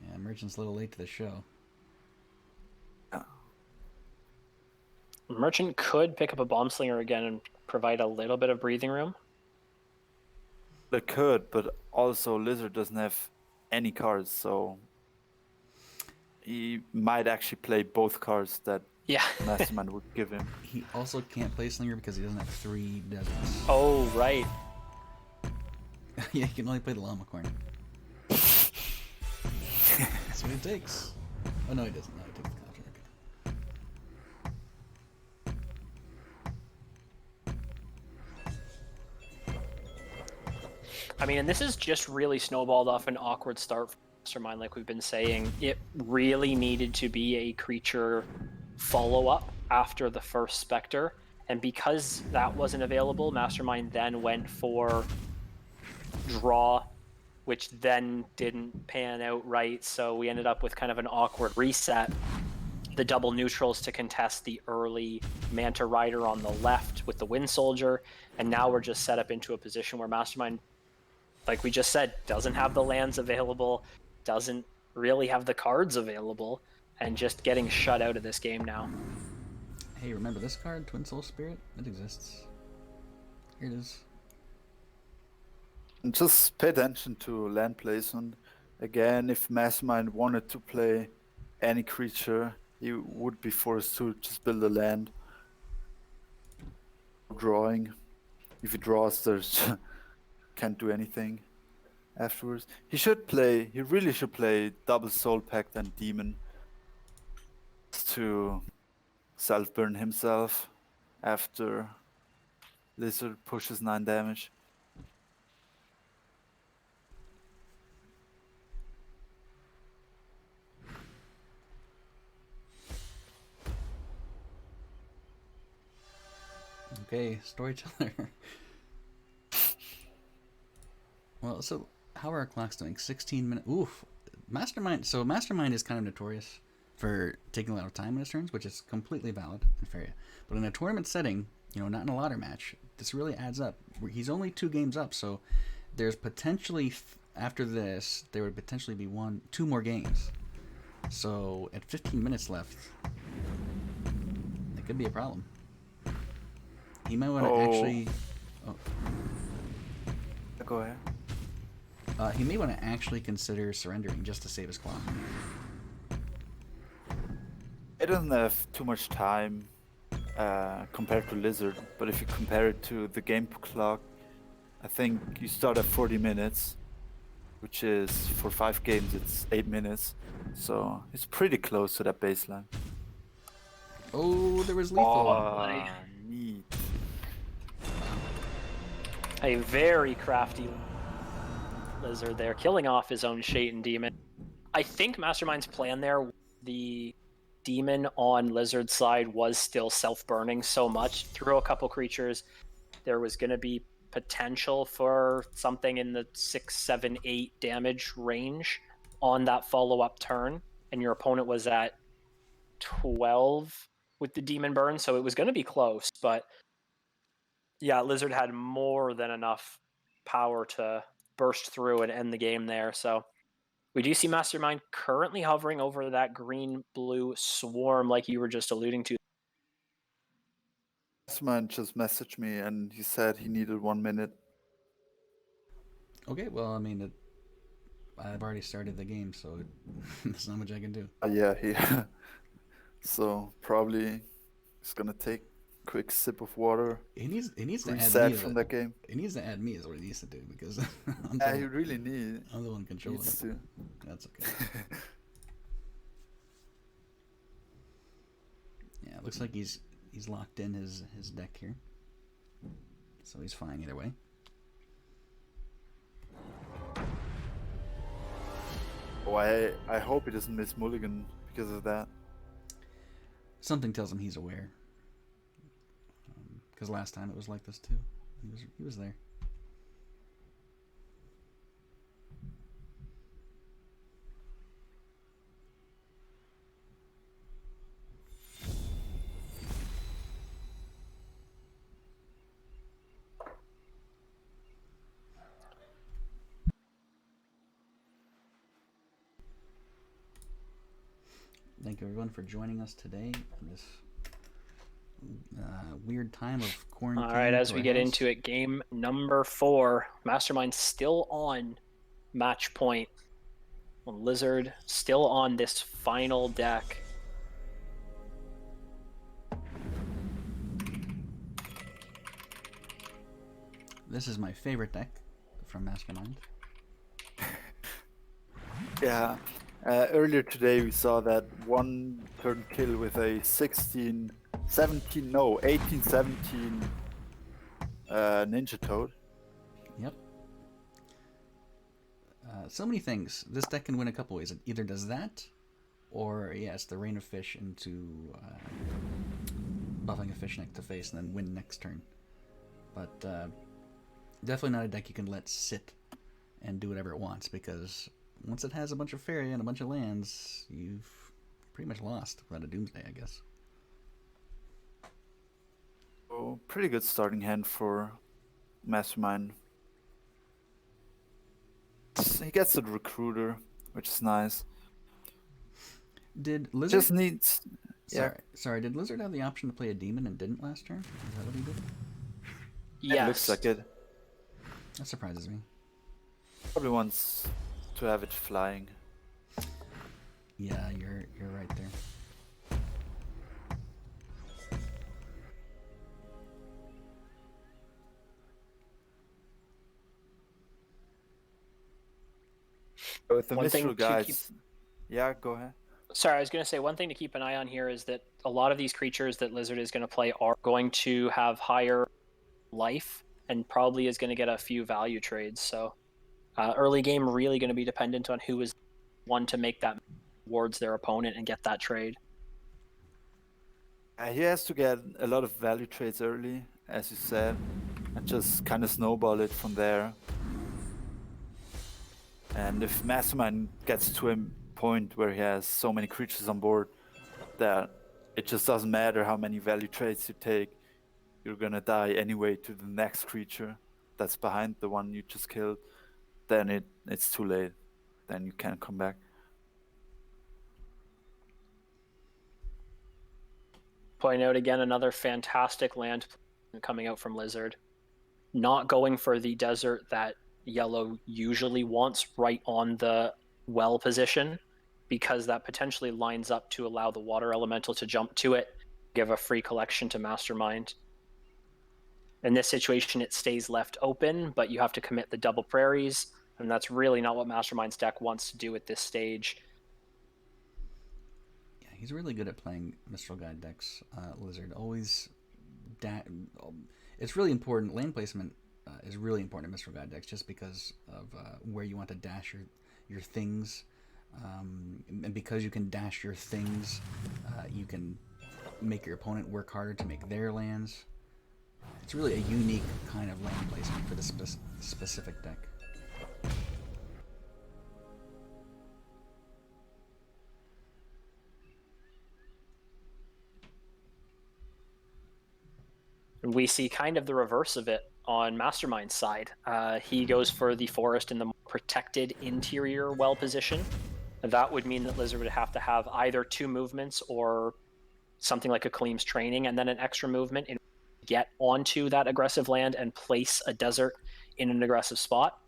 Yeah, Merchant's a little late to the show. Yeah. Merchant could pick up a Bomb Slinger again and provide a little bit of breathing room. They could, but also Lizard doesn't have any cards, so he might actually play both cards that Yeah. Mastermind would give him. He also can't play Slinger because he doesn't have 3 deserts. Oh, right. Yeah, he can only play the Llama Corn. That's what it takes. Oh no, he doesn't. No, he takes the counter. Okay. I mean, and this is just really snowballed off an awkward start for Mastermind, like we've been saying. It really needed to be a creature follow-up after the first Spectre, and because that wasn't available, Mastermind then went for draw, which then didn't pan out right, so we ended up with kind of an awkward reset. The double neutrals to contest the early Manta Rider on the left with the Wind Soldier, and now we're just set up into a position where Mastermind, like we just said, doesn't have the lands available, doesn't really have the cards available, and just getting shut out of this game now. Hey, remember this card, Twin Soul Spirit? It exists. Here it is. And just pay attention to land placement. Again, if Mastermind wanted to play any creature, he would be forced to just build a land. Drawing. If he draws, there's can't do anything afterwards. He really should play double Soul Pact and Demon to self-burn himself after Lizard pushes 9 damage. Okay, Storyteller. Well, so how are our clocks doing? 16 minutes. Oof. Mastermind. So Mastermind is kind of notorious for taking a lot of time in his turns, which is completely valid and fair. But in a tournament setting, not in a ladder match. This really adds up. He's only 2 games up, so there's potentially after this there would potentially be 2 more games. So at 15 minutes left, it could be a problem. He might want to actually. Oh. Go ahead. He may want to actually consider surrendering just to save his clock. It doesn't have too much time compared to Lizard, but if you compare it to the game clock, I think you start at 40 minutes, which is for 5 games it's 8 minutes, so it's pretty close to that baseline. Oh, there was lethal. Oh, neat. A very crafty Lizard there, killing off his own Shaitan Demon. I think Mastermind's plan there, the Demon on Lizard's side was still self-burning so much. Through a couple creatures, there was going to be potential for something in the 6, 7, 8 damage range on that follow-up turn, and your opponent was at 12 with the Demon Burn, so it was going to be close, but yeah, Lizard had more than enough power to burst through and end the game there. So we do see Mastermind currently hovering over that green-blue swarm like you were just alluding to. Mastermind just messaged me and he said he needed 1 minute. Okay, well, I mean, I've already started the game, so there's not much I can do. Yeah. So probably it's gonna take a quick sip of water. He needs to add Reset me from that game. He needs to add me is what he needs to do because Yeah, you really need. I'm the one controlling Needs it. to. That's okay. Yeah, it looks like he's locked in his deck here, so he's fine either way. Oh, I hope he doesn't miss Mulligan because of that. Something tells him he's aware, because last time it was like this too. He was there. Thank you everyone for joining us today in this weird time of quarantine. All right, as we get into it, game number 4. Mastermind still on match point. Lizard still on this final deck. This is my favorite deck from Mastermind. Yeah. Earlier today we saw that 1 turn kill with a 1817 Ninja Toad. Yep. So many things. This deck can win a couple ways. It either does that, or yes, the Rain of Fish into buffing a fish neck to face and then win next turn. But definitely not a deck you can let sit and do whatever it wants, because once it has a bunch of fairy and a bunch of lands, you've pretty much lost without a Doomsday, I guess. Oh, pretty good starting hand for Mastermind. He gets the Recruiter, which is nice. Did Lizard Just needs. Sorry, did Lizard have the option to play a demon and didn't last turn? Is that what he did? Yes. It looks like it. That surprises me. Probably wants to have it flying. Yeah, you're right there. With the One thing Mistral to guys. Yeah, go ahead. Sorry, I was going to say one thing to keep an eye on here is that a lot of these creatures that Lizard is going to play are going to have higher life and probably is going to get a few value trades. So early game really going to be dependent on who is one to make that towards their opponent and get that trade. He has to get a lot of value trades early, as you said, and just kind of snowball it from there. And if Mastermind gets to a point where he has so many creatures on board that it just doesn't matter how many value trades you take, you're gonna die anyway to the next creature that's behind the one you just killed, then it's too late. Then you can't come back. Point out again another fantastic land coming out from Lizard. Not going for the desert that yellow usually wants right on the well position, because that potentially lines up to allow the water elemental to jump to it, give a free collection to Mastermind. In this situation, it stays left open, but you have to commit the double prairies, and that's really not what Mastermind's deck wants to do at this stage. Yeah, he's really good at playing Mistral Guide decks. Lizard always. It's really important. Land placement is really important in Mistral Guide decks, just because of where you want to dash your things, and because you can dash your things, you can make your opponent work harder to make their lands. It's really a unique kind of land placement for this specific deck. We see kind of the reverse of it on Mastermind's side. He goes for the forest in the more protected interior well position. That would mean that Lizard would have to have either 2 movements or something like a Kaleem's Training, and then an extra movement in order to get onto that aggressive land and place a desert in an aggressive spot.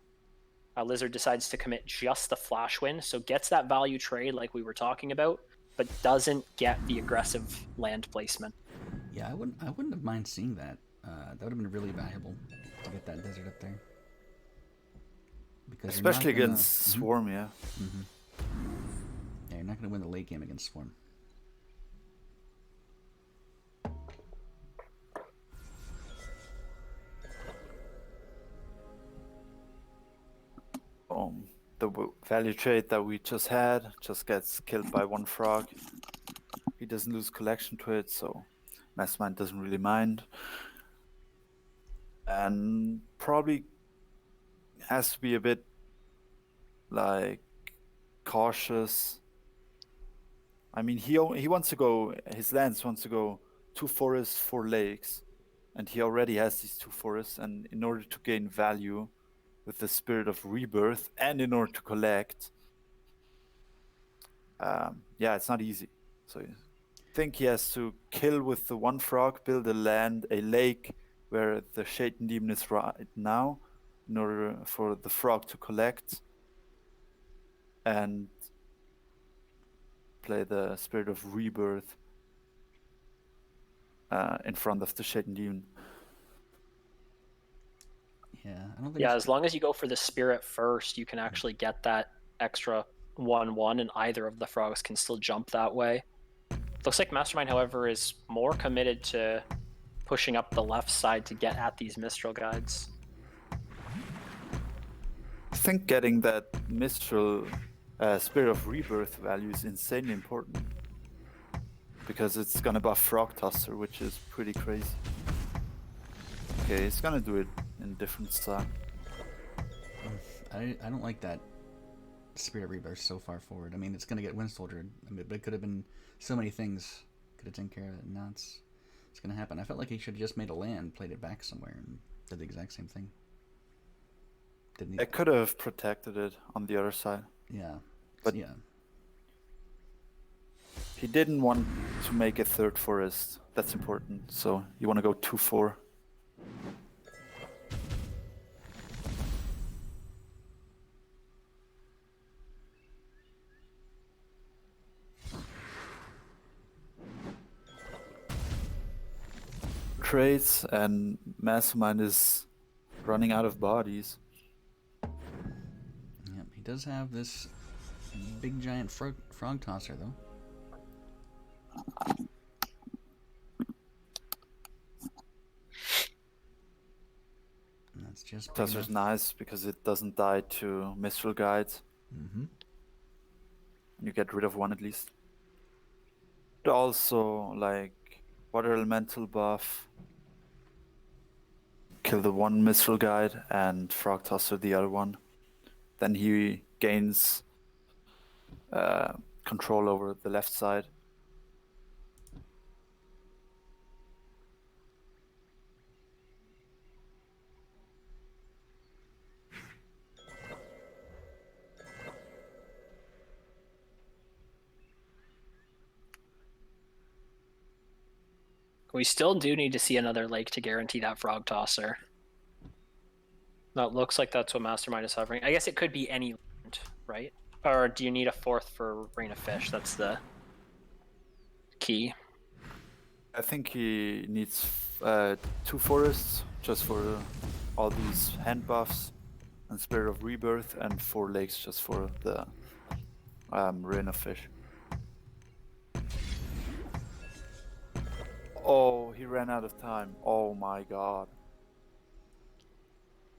Lizard decides to commit just the Flash Wind, so gets that value trade like we were talking about, but doesn't get the aggressive land placement. Yeah, I wouldn't have mind seeing that. That would have been really valuable to get that desert up there. Because especially against Swarm, yeah. Yeah, you're not going to win the late game against Swarm. The value trade that we just had just gets killed by 1 frog. He doesn't lose collection to it, so Mastermind doesn't really mind. And probably has to be a bit like cautious. I mean, he wants to go, his lands wants to go 2 forests, 4 lakes, and he already has these 2 forests, and in order to gain value with the Spirit of Rebirth, and in order to collect, yeah, it's not easy. So I think he has to kill with the 1 frog, build a lake where the Shaitan Demon is right now, in order for the frog to collect, and play the Spirit of Rebirth in front of the Shaitan Demon. Yeah, I don't think. Yeah, as long as you go for the Spirit first, you can actually get that extra 1/1, and either of the frogs can still jump that way. Looks like Mastermind, however, is more committed to pushing up the left side to get at these Mistral Guides. I think getting that Mistral Spirit of Rebirth value is insanely important, because it's gonna buff Frog Tosser, which is pretty crazy. Okay, it's gonna do it in different style. I don't like that Spirit of Rebirth so far forward. I mean, it's gonna get Wind Soldier. I mean, but it could have been so many things. Could have taken care of it. And now it's gonna happen. I felt like he should have just made a land, played it back somewhere, and did the exact same thing. Didn't he? I could have protected it on the other side. Yeah. But yeah. He didn't want to make a 3rd forest. That's important. So you want to go 2/4. Trades, and Mastermind is running out of bodies. Yep. He does have this big giant frog tosser though. And that's just Tosser's nice because it doesn't die to Mistral Guides. You get rid of 1 at least. But also, like, Water Elemental buff, kill the 1 Mistral Guide and Frog Tosser the other one. Then he gains control over the left side. We still do need to see another lake to guarantee that frog tosser. That looks like that's what Mastermind is hovering. I guess it could be any land, right? Or do you need a fourth for Rain of Fish? That's the key. I think he needs 2 forests just for all these hand buffs and Spirit of Rebirth, and 4 lakes just for the Rain of Fish. Oh, he ran out of time. Oh my god.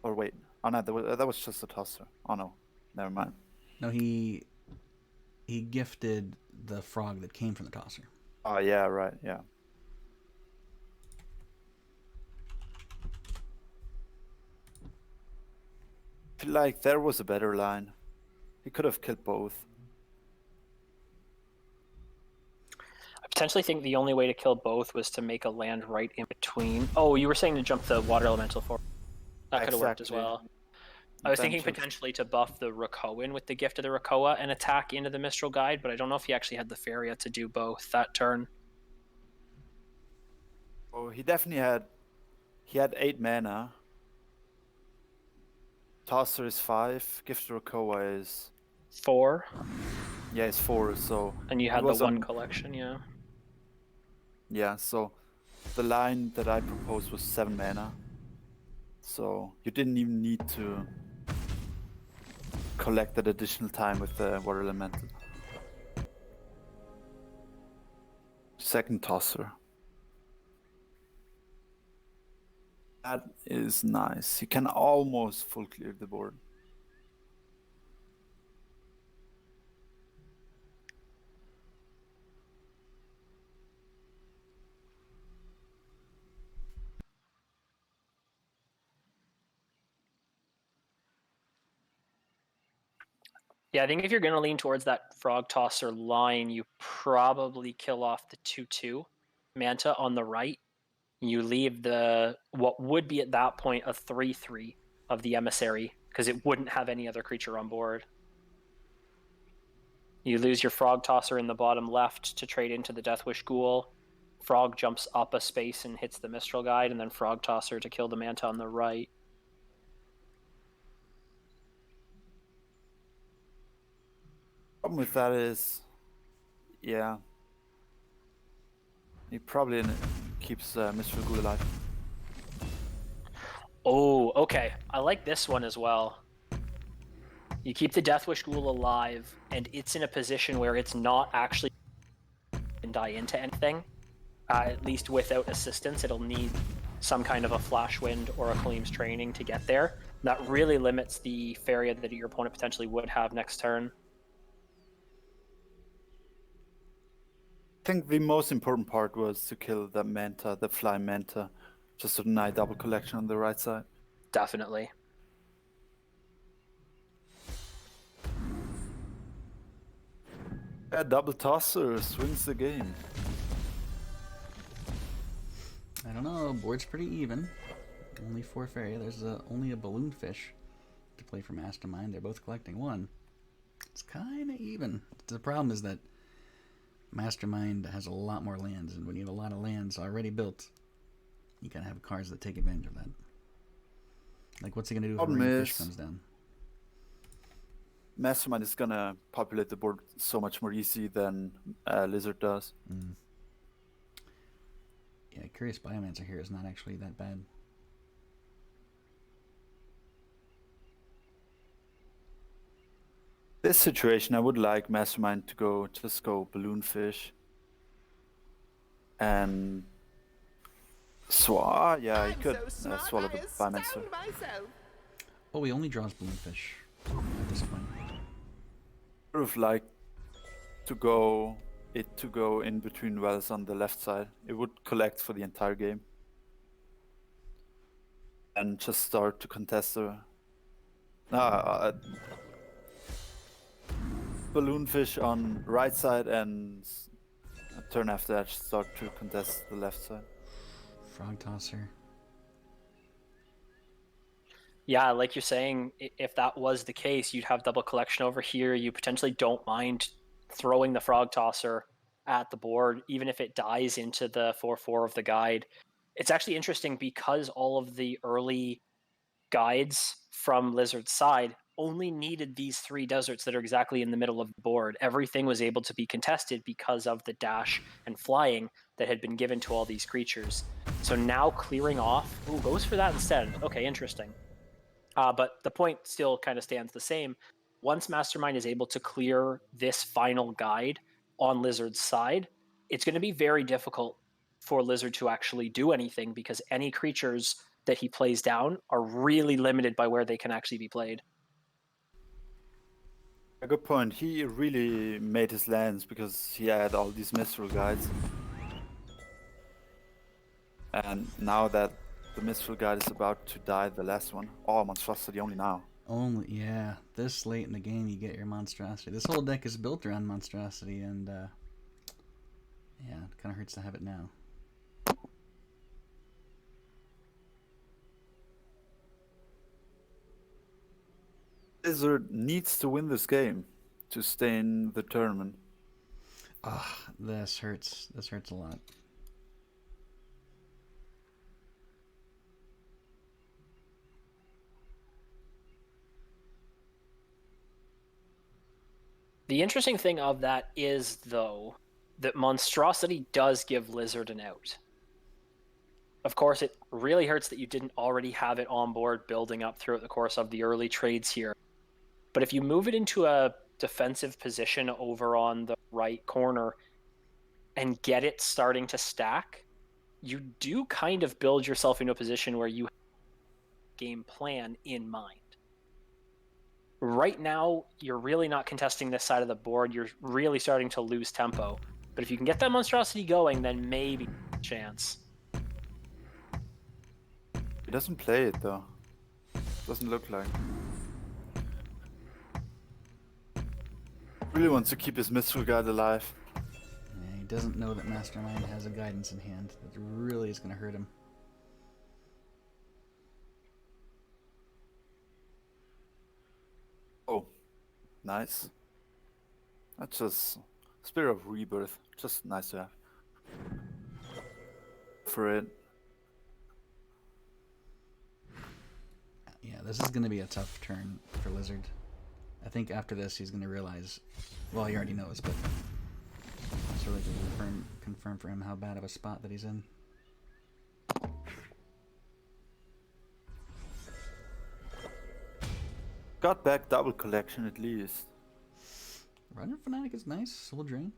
Or wait. Oh no, that was just a tosser. Oh no. Never mind. No, he gifted the frog that came from the tosser. Oh yeah, right, yeah. I feel like there was a better line. He could have killed both. I potentially think the only way to kill both was to make a land right in between. Oh, you were saying to jump the water elemental forward. That could have worked as Exactly. well. I was Then thinking just- potentially to buff the Rakoan with the Gift of the Rakoa and attack into the Mistral Guide, but I don't know if he actually had the Feria to do both that turn. Oh, he definitely had. He had 8 mana. Tosser is 5. Gift of Rakoa is 4, it's 4. So and you it had the was one on- collection, yeah. Yeah, so the line that I proposed was 7 mana. So you didn't even need to collect that additional time with the water elemental. Second tosser. That is nice. He can almost full clear the board. Yeah, I think if you're going to lean towards that Frog Tosser line, you probably kill off the 2/2 Manta on the right. You leave the what would be at that point a 3/3 of the Emissary, because it wouldn't have any other creature on board. You lose your Frog Tosser in the bottom left to trade into the Deathwish Ghoul. Frog jumps up a space and hits the Mistral Guide, and then Frog Tosser to kill the Manta on the right. Problem with that is, yeah, he probably keeps Mr. Ghoul alive. Oh, okay. I like this one as well. You keep the Deathwish Ghoul alive, and it's in a position where it's not actually can die into anything. At least without assistance, it'll need some kind of a Flash Wind or a Kaleem's Training to get there. That really limits the Feria that your opponent potentially would have next turn. I think the most important part was to kill the Manta, the Fly Manta, just to deny double collection on the right side. Definitely. Yeah, double tosser swings the game. I don't know. Board's pretty even. Only 4 fairy. There's only a balloon fish to play for Mastermind. They're both collecting 1. It's kind of even. The problem is that Mastermind has a lot more lands, and when you have a lot of lands already built, you gotta have cards that take advantage of that. Like, what's he gonna do if a Problem Rain of Fish is- comes down? Mastermind is gonna populate the board so much more easy than Lizard does. Yeah, Curious Biomancer here is not actually that bad. This situation, I would like Mastermind to go Balloon Fish. And yeah, he could swallow the Biomancer. Oh, he only draws balloon fish at this point. Would have liked to go in between wells on the left side. It would collect for the entire game. And just start to contest the balloon fish on right side, and a turn after that start to contest the left side. Frog Tosser. Yeah, like you're saying, if that was the case, you'd have double collection over here. You potentially don't mind throwing the Frog Tosser at the board, even if it dies into the 4/4 of the guide. It's actually interesting because all of the early guides from Lizard's side only needed these 3 deserts that are exactly in the middle of the board. Everything was able to be contested because of the dash and flying that had been given to all these creatures. So now clearing off, ooh, goes for that instead. Okay, interesting. But the point still kind of stands the same. Once Mastermind is able to clear this final guide on Lizard's side, it's going to be very difficult for Lizard to actually do anything because any creatures that he plays down are really limited by where they can actually be played. A good point. He really made his lands because he had all these Mistral guides. And now that the Mistral guide is about to die, the last one. Oh, Monstrosity only now. Only, yeah, this late in the game you get your Monstrosity. This whole deck is built around Monstrosity, and yeah, it kind of hurts to have it now. Lizard needs to win this game to stay in the tournament. Ah, this hurts. This hurts a lot. The interesting thing of that is, though, that Monstrosity does give Lizard an out. Of course, it really hurts that you didn't already have it on board building up throughout the course of the early trades here. But if you move it into a defensive position over on the right corner and get it starting to stack, you do kind of build yourself into a position where you have a game plan in mind. Right now, you're really not contesting this side of the board. You're really starting to lose tempo. But if you can get that Monstrosity going, then maybe a chance. He doesn't play it though. Doesn't look like. Really wants to keep his Mistral guide alive. Yeah, he doesn't know that Mastermind has a guidance in hand. That really is going to hurt him. Oh, nice. That's just Spirit of Rebirth. Just nice to have. For it. Yeah, this is going to be a tough turn for Lizard. I think after this he's going to realize, well, he already knows, but it's really going to confirm for him how bad of a spot that he's in. Got back double collection at least. Runner Fanatic is nice. Soul Drain.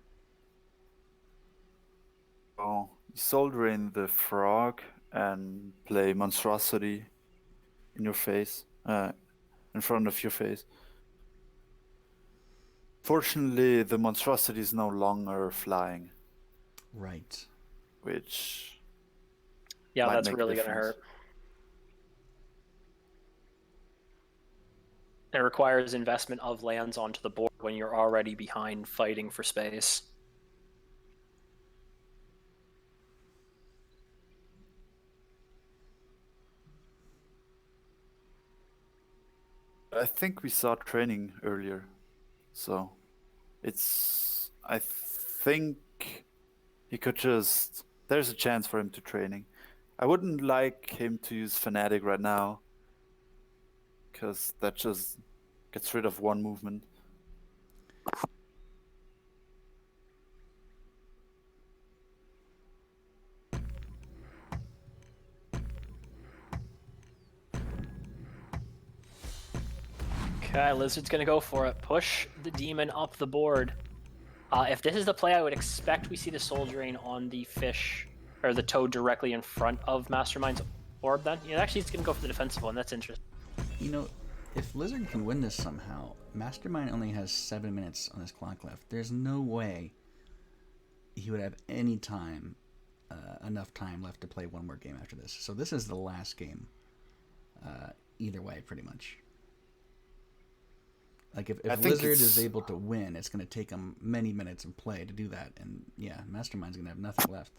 Oh, Soul Drain the Frog and play Monstrosity in your face. In front of your face. Fortunately, the Monstrosity is no longer flying. Right. Which... Yeah, might that's make a really going to difference. hurt. It requires investment of lands onto the board when you're already behind fighting for space. I think we saw training earlier. So, it's... I think he could just... There's a chance for him to training. I wouldn't like him to use Fanatic right now. Because that just gets rid of one movement. Okay, Lizard's going to go for it. Push the demon up the board. If this is the play, I would expect we see the Soul Drain on the fish, or the toad directly in front of Mastermind's orb then. Yeah, actually, he's going to go for the defensive one. That's interesting. You know, if Lizard can win this somehow, Mastermind only has 7 minutes on his clock left. There's no way he would have any time, enough time left to play one more game after this. So this is the last game, either way, pretty much. Like, if Lizard is able to win, it's going to take him many minutes of play to do that. And, yeah, Mastermind's going to have nothing left.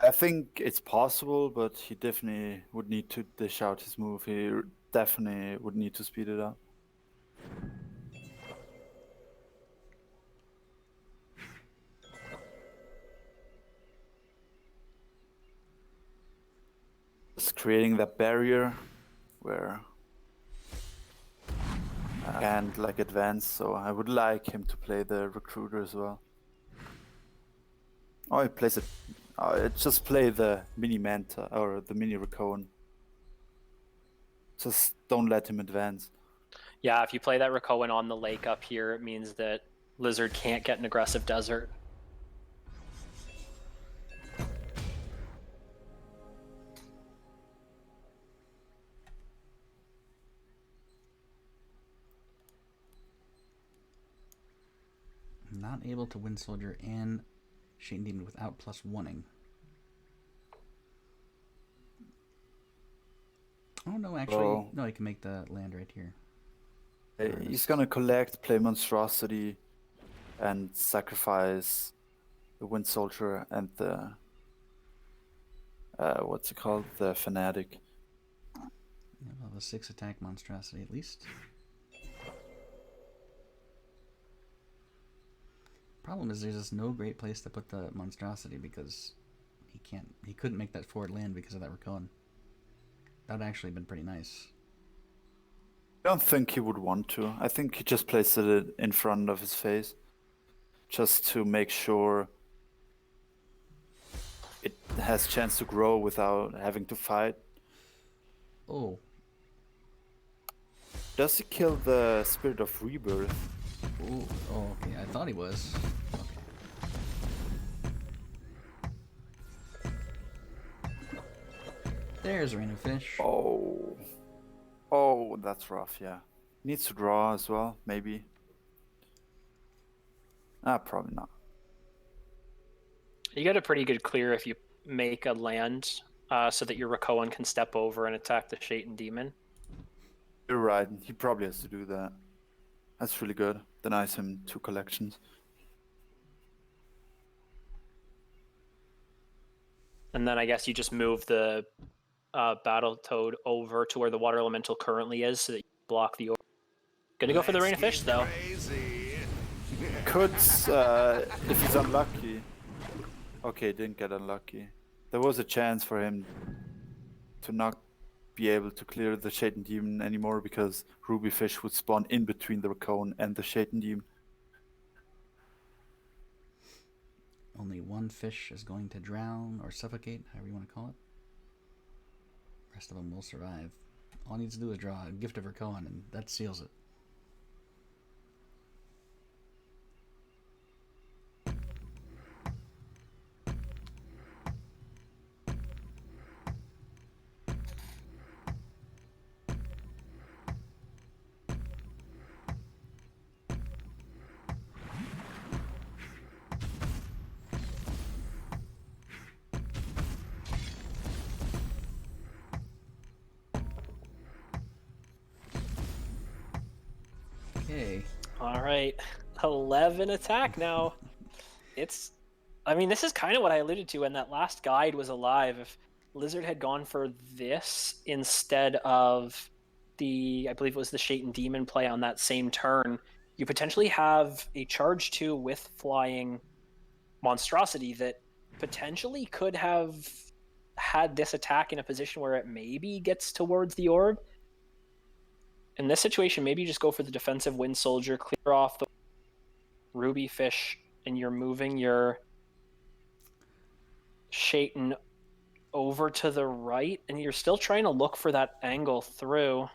I think it's possible, but he definitely would need to dish out his move. He definitely would need to speed it up. just creating that barrier where I can't like advance. So I would like him to play the recruiter as well. Oh, he plays it. Just play the mini Manta or the mini Raccoon. Just don't let him advance. Yeah, if you play that Rakoan on the lake up here, it means that Lizard can't get an aggressive desert. Not able to Wind Soldier and Shade Demon without +1ing. Oh no, actually, no, he can make the land right here. He's gonna collect, play Monstrosity, and sacrifice the Wind Soldier and the what's it called? The Fanatic. Yeah, well, the 6 attack monstrosity at least. Problem is, there's just no great place to put the monstrosity because he couldn't make that forward land because of that Rakoan. That would actually been pretty nice. I don't think he would want to. I think he just placed it in front of his face, just to make sure it has chance to grow without having to fight. Oh. Does he kill the Spirit of Rebirth? Ooh. Oh, okay. I thought he was. Okay. There's Rain of Fish. Oh, that's rough, yeah. Needs to draw as well, maybe. Probably not. You get a pretty good clear if you make a land so that your Rakoan can step over and attack the Shaitan Demon. You're right, he probably has to do that. That's really good. Denies him 2 collections. And then I guess you just move the Battle Toad over to where the Water Elemental currently is so that you block the orb. Gonna go for the Rain of Fish, though. Could, if he's unlucky... Okay, didn't get unlucky. There was a chance for him to not be able to clear the Shaitan Demon anymore because Ruby Fish would spawn in between the Raccoon and the Shaitan Demon. Only one fish is going to drown or suffocate, however you want to call it. Rest of them will survive. All he needs to do is draw a Gift of Rakoan, and that seals it. Okay. All right, 11 attack now. I mean, this is kind of what I alluded to when that last guide was alive. If Lizard had gone for this instead of I believe it was the Shaitan Demon play on that same turn, you potentially have a charge 2 with flying monstrosity that potentially could have had this attack in a position where it maybe gets towards the orb. In this situation, maybe you just go for the defensive Wind Soldier, clear off the Ruby Fish, and you're moving your Shaitan over to the right, and you're still trying to look for that angle through.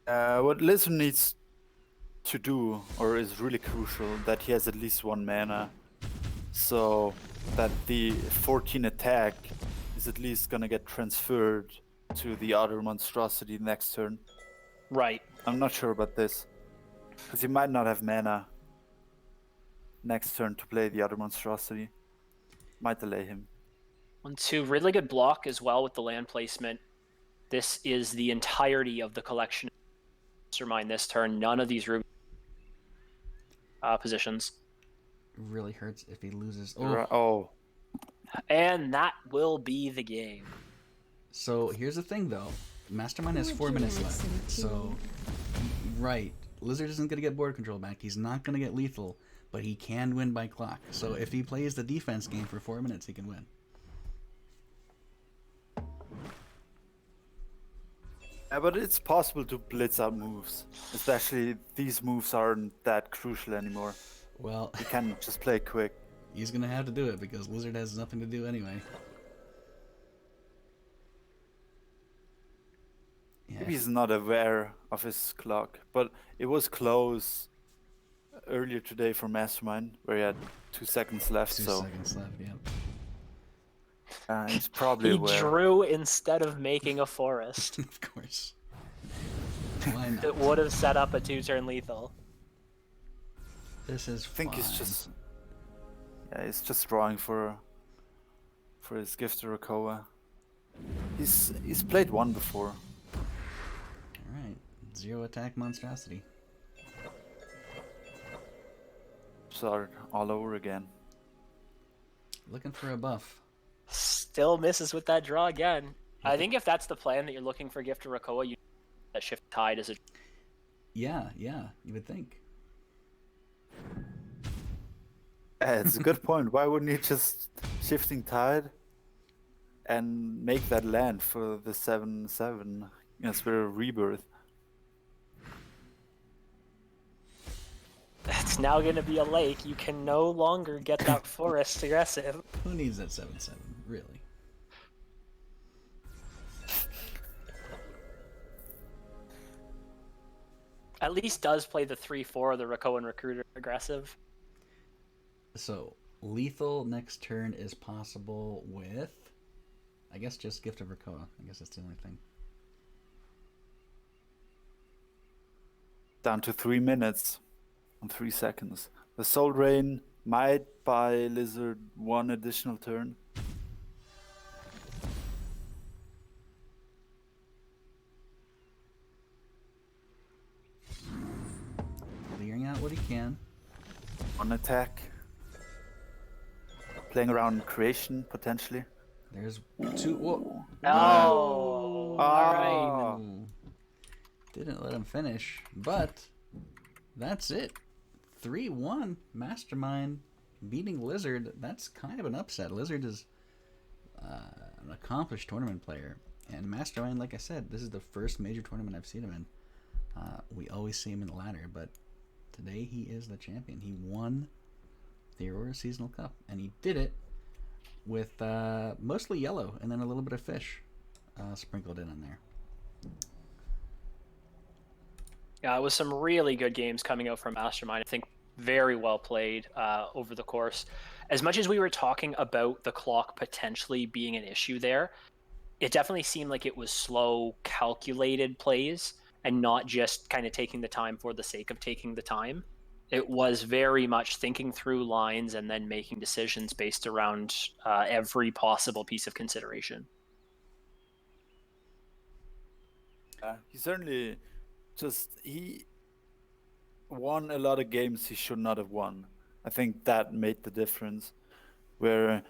What Lizard needs to do, or is really crucial, that he has at least 1 mana, so that the 14 attack is at least gonna get transferred to the other monstrosity next turn. Right. I'm not sure about this, because he might not have mana next turn to play the other monstrosity. Might delay him. 1-2, really good block as well with the land placement. This is the entirety of the collection. Mastermind this turn. None of these Ruby positions. Really hurts if he loses. Oh. And that will be the game. So here's the thing, though. Mastermind has 4 minutes left. So, right. Lizard isn't going to get board control back. He's not going to get lethal, but he can win by clock. So if he plays the defense game for 4 minutes, he can win. Yeah, but it's possible to blitz out moves. Especially these moves aren't that crucial anymore. Well, You can just play quick. he's gonna have to do it because Lizard has nothing to do anyway. Yeah, Maybe he's not aware of his clock, but it was close earlier today for Mastermind, where he had 2 seconds left. 2 So seconds left. Yeah. he's probably He aware. drew instead of making a forest. Of course. Why not? It would have set up a 2-turn lethal. This is I think fine. he's just drawing for his gift to Rakoa. He's played one before. All right. 0 attack monstrosity. Start all over again. Looking for a buff. Still misses with that draw again. I think if that's the plan that you're looking for Gift of Rakoa, you that Shift Tide is a Yeah, you would think. Yeah, it's a good point. Why wouldn't he just shifting tide and make that land for the 7/7 Spirit of Rebirth? That's now going to be a lake. You can no longer get that forest aggressive. Who needs that 7/7? Really? At least does play the 3/4 of the Rakoan Recruiter aggressive. So, lethal next turn is possible with, I guess, just Gift of Rakoa. I guess that's the only thing. Down to 3 minutes and 3 seconds. The Soul Rain might buy Lizard one additional turn. Clearing out what he can. One attack. Playing around creation, potentially. There's 2. Whoa. Oh, all right. Ooh. Didn't let him finish, but that's it. 3-1 Mastermind beating Lizard. That's kind of an upset. Lizard is an accomplished tournament player, and Mastermind, like I said, this is the first major tournament I've seen him in. We always see him in the ladder, but today he is the champion. He won the Aurora Seasonal Cup, and he did it with mostly yellow and then a little bit of fish sprinkled in there. Yeah, it was some really good games coming out from Mastermind. I think very well played over the course. As much as we were talking about the clock potentially being an issue there, it definitely seemed like it was slow, calculated plays and not just kind of taking the time for the sake of taking the time. It was very much thinking through lines and then making decisions based around every possible piece of consideration. He certainly he won a lot of games he should not have won. I think that made the difference, where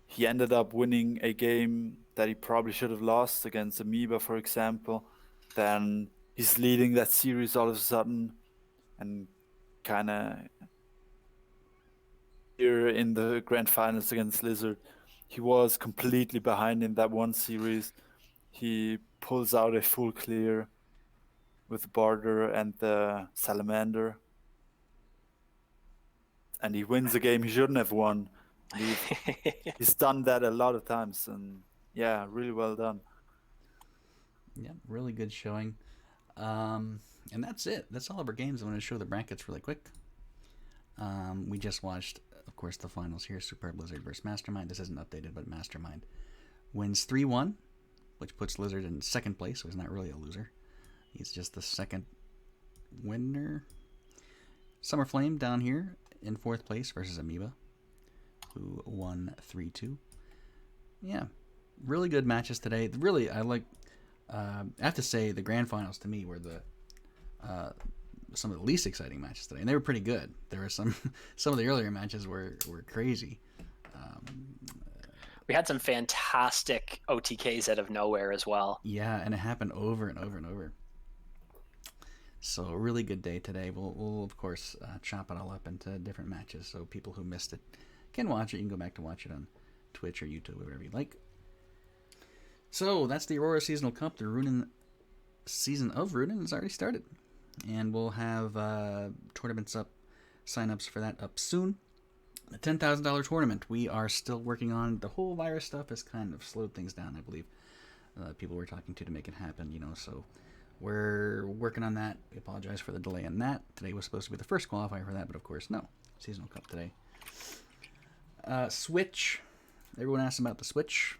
he ended up winning a game that he probably should have lost against Amoeba, for example. Then he's leading that series all of a sudden, and kind of here in the grand finals against Lizard, he was completely behind in that one series. He pulls out a full clear with the Barter and the Salamander, and he wins a game he shouldn't have won. He's done that a lot of times, and yeah, really well done. Yeah, really good showing. And that's it. That's all of our games. I'm going to show the brackets really quick. We just watched, of course, the finals here. Superb Lizard versus Mastermind. This isn't updated, but Mastermind wins 3-1, which puts Lizard in second place, so he's not really a loser. He's just the second winner. Summer Flame down here in fourth place versus Amoeba, who won 3-2. Yeah, really good matches today. Really, I have to say the grand finals to me were some of the least exciting matches today, and they were pretty good. There were some of the earlier matches were crazy. We had some fantastic OTKs out of nowhere as well. Yeah, and it happened over and over and over. So a really good day today. We'll of course chop it all up into different matches, so people who missed it can watch it. You can go back to watch it on Twitch or YouTube, wherever you like. So that's the Aurora Seasonal Cup. The Runen season of Rudin has already started, and we'll have tournaments up, sign-ups for that up soon. The $10,000 tournament we are still working on. The whole virus stuff has kind of slowed things down, I believe. People we're talking to make it happen, so we're working on that. We apologize for the delay on that. Today was supposed to be the first qualifier for that, but of course, no. Seasonal Cup today. Switch. Everyone asked about the Switch.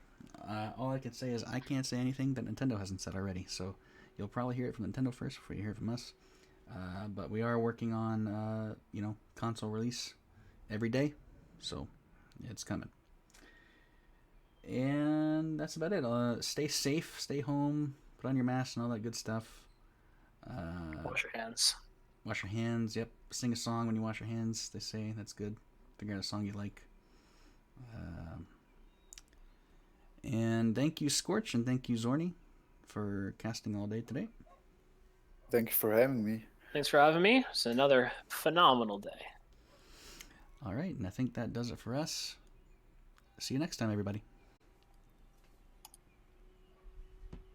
All I can say is I can't say anything that Nintendo hasn't said already, so you'll probably hear it from Nintendo first before you hear it from us. But we are working on, console release every day, so it's coming. And that's about it. Stay safe, stay home, put on your mask and all that good stuff. Wash your hands. Wash your hands, yep. Sing a song when you wash your hands, they say. That's good. Figure out a song you like. And thank you, Scorch, and thank you, Zorni, for casting all day today. Thank you for having me. Thanks for having me. It's another phenomenal day. All right, and I think that does it for us. See you next time, everybody.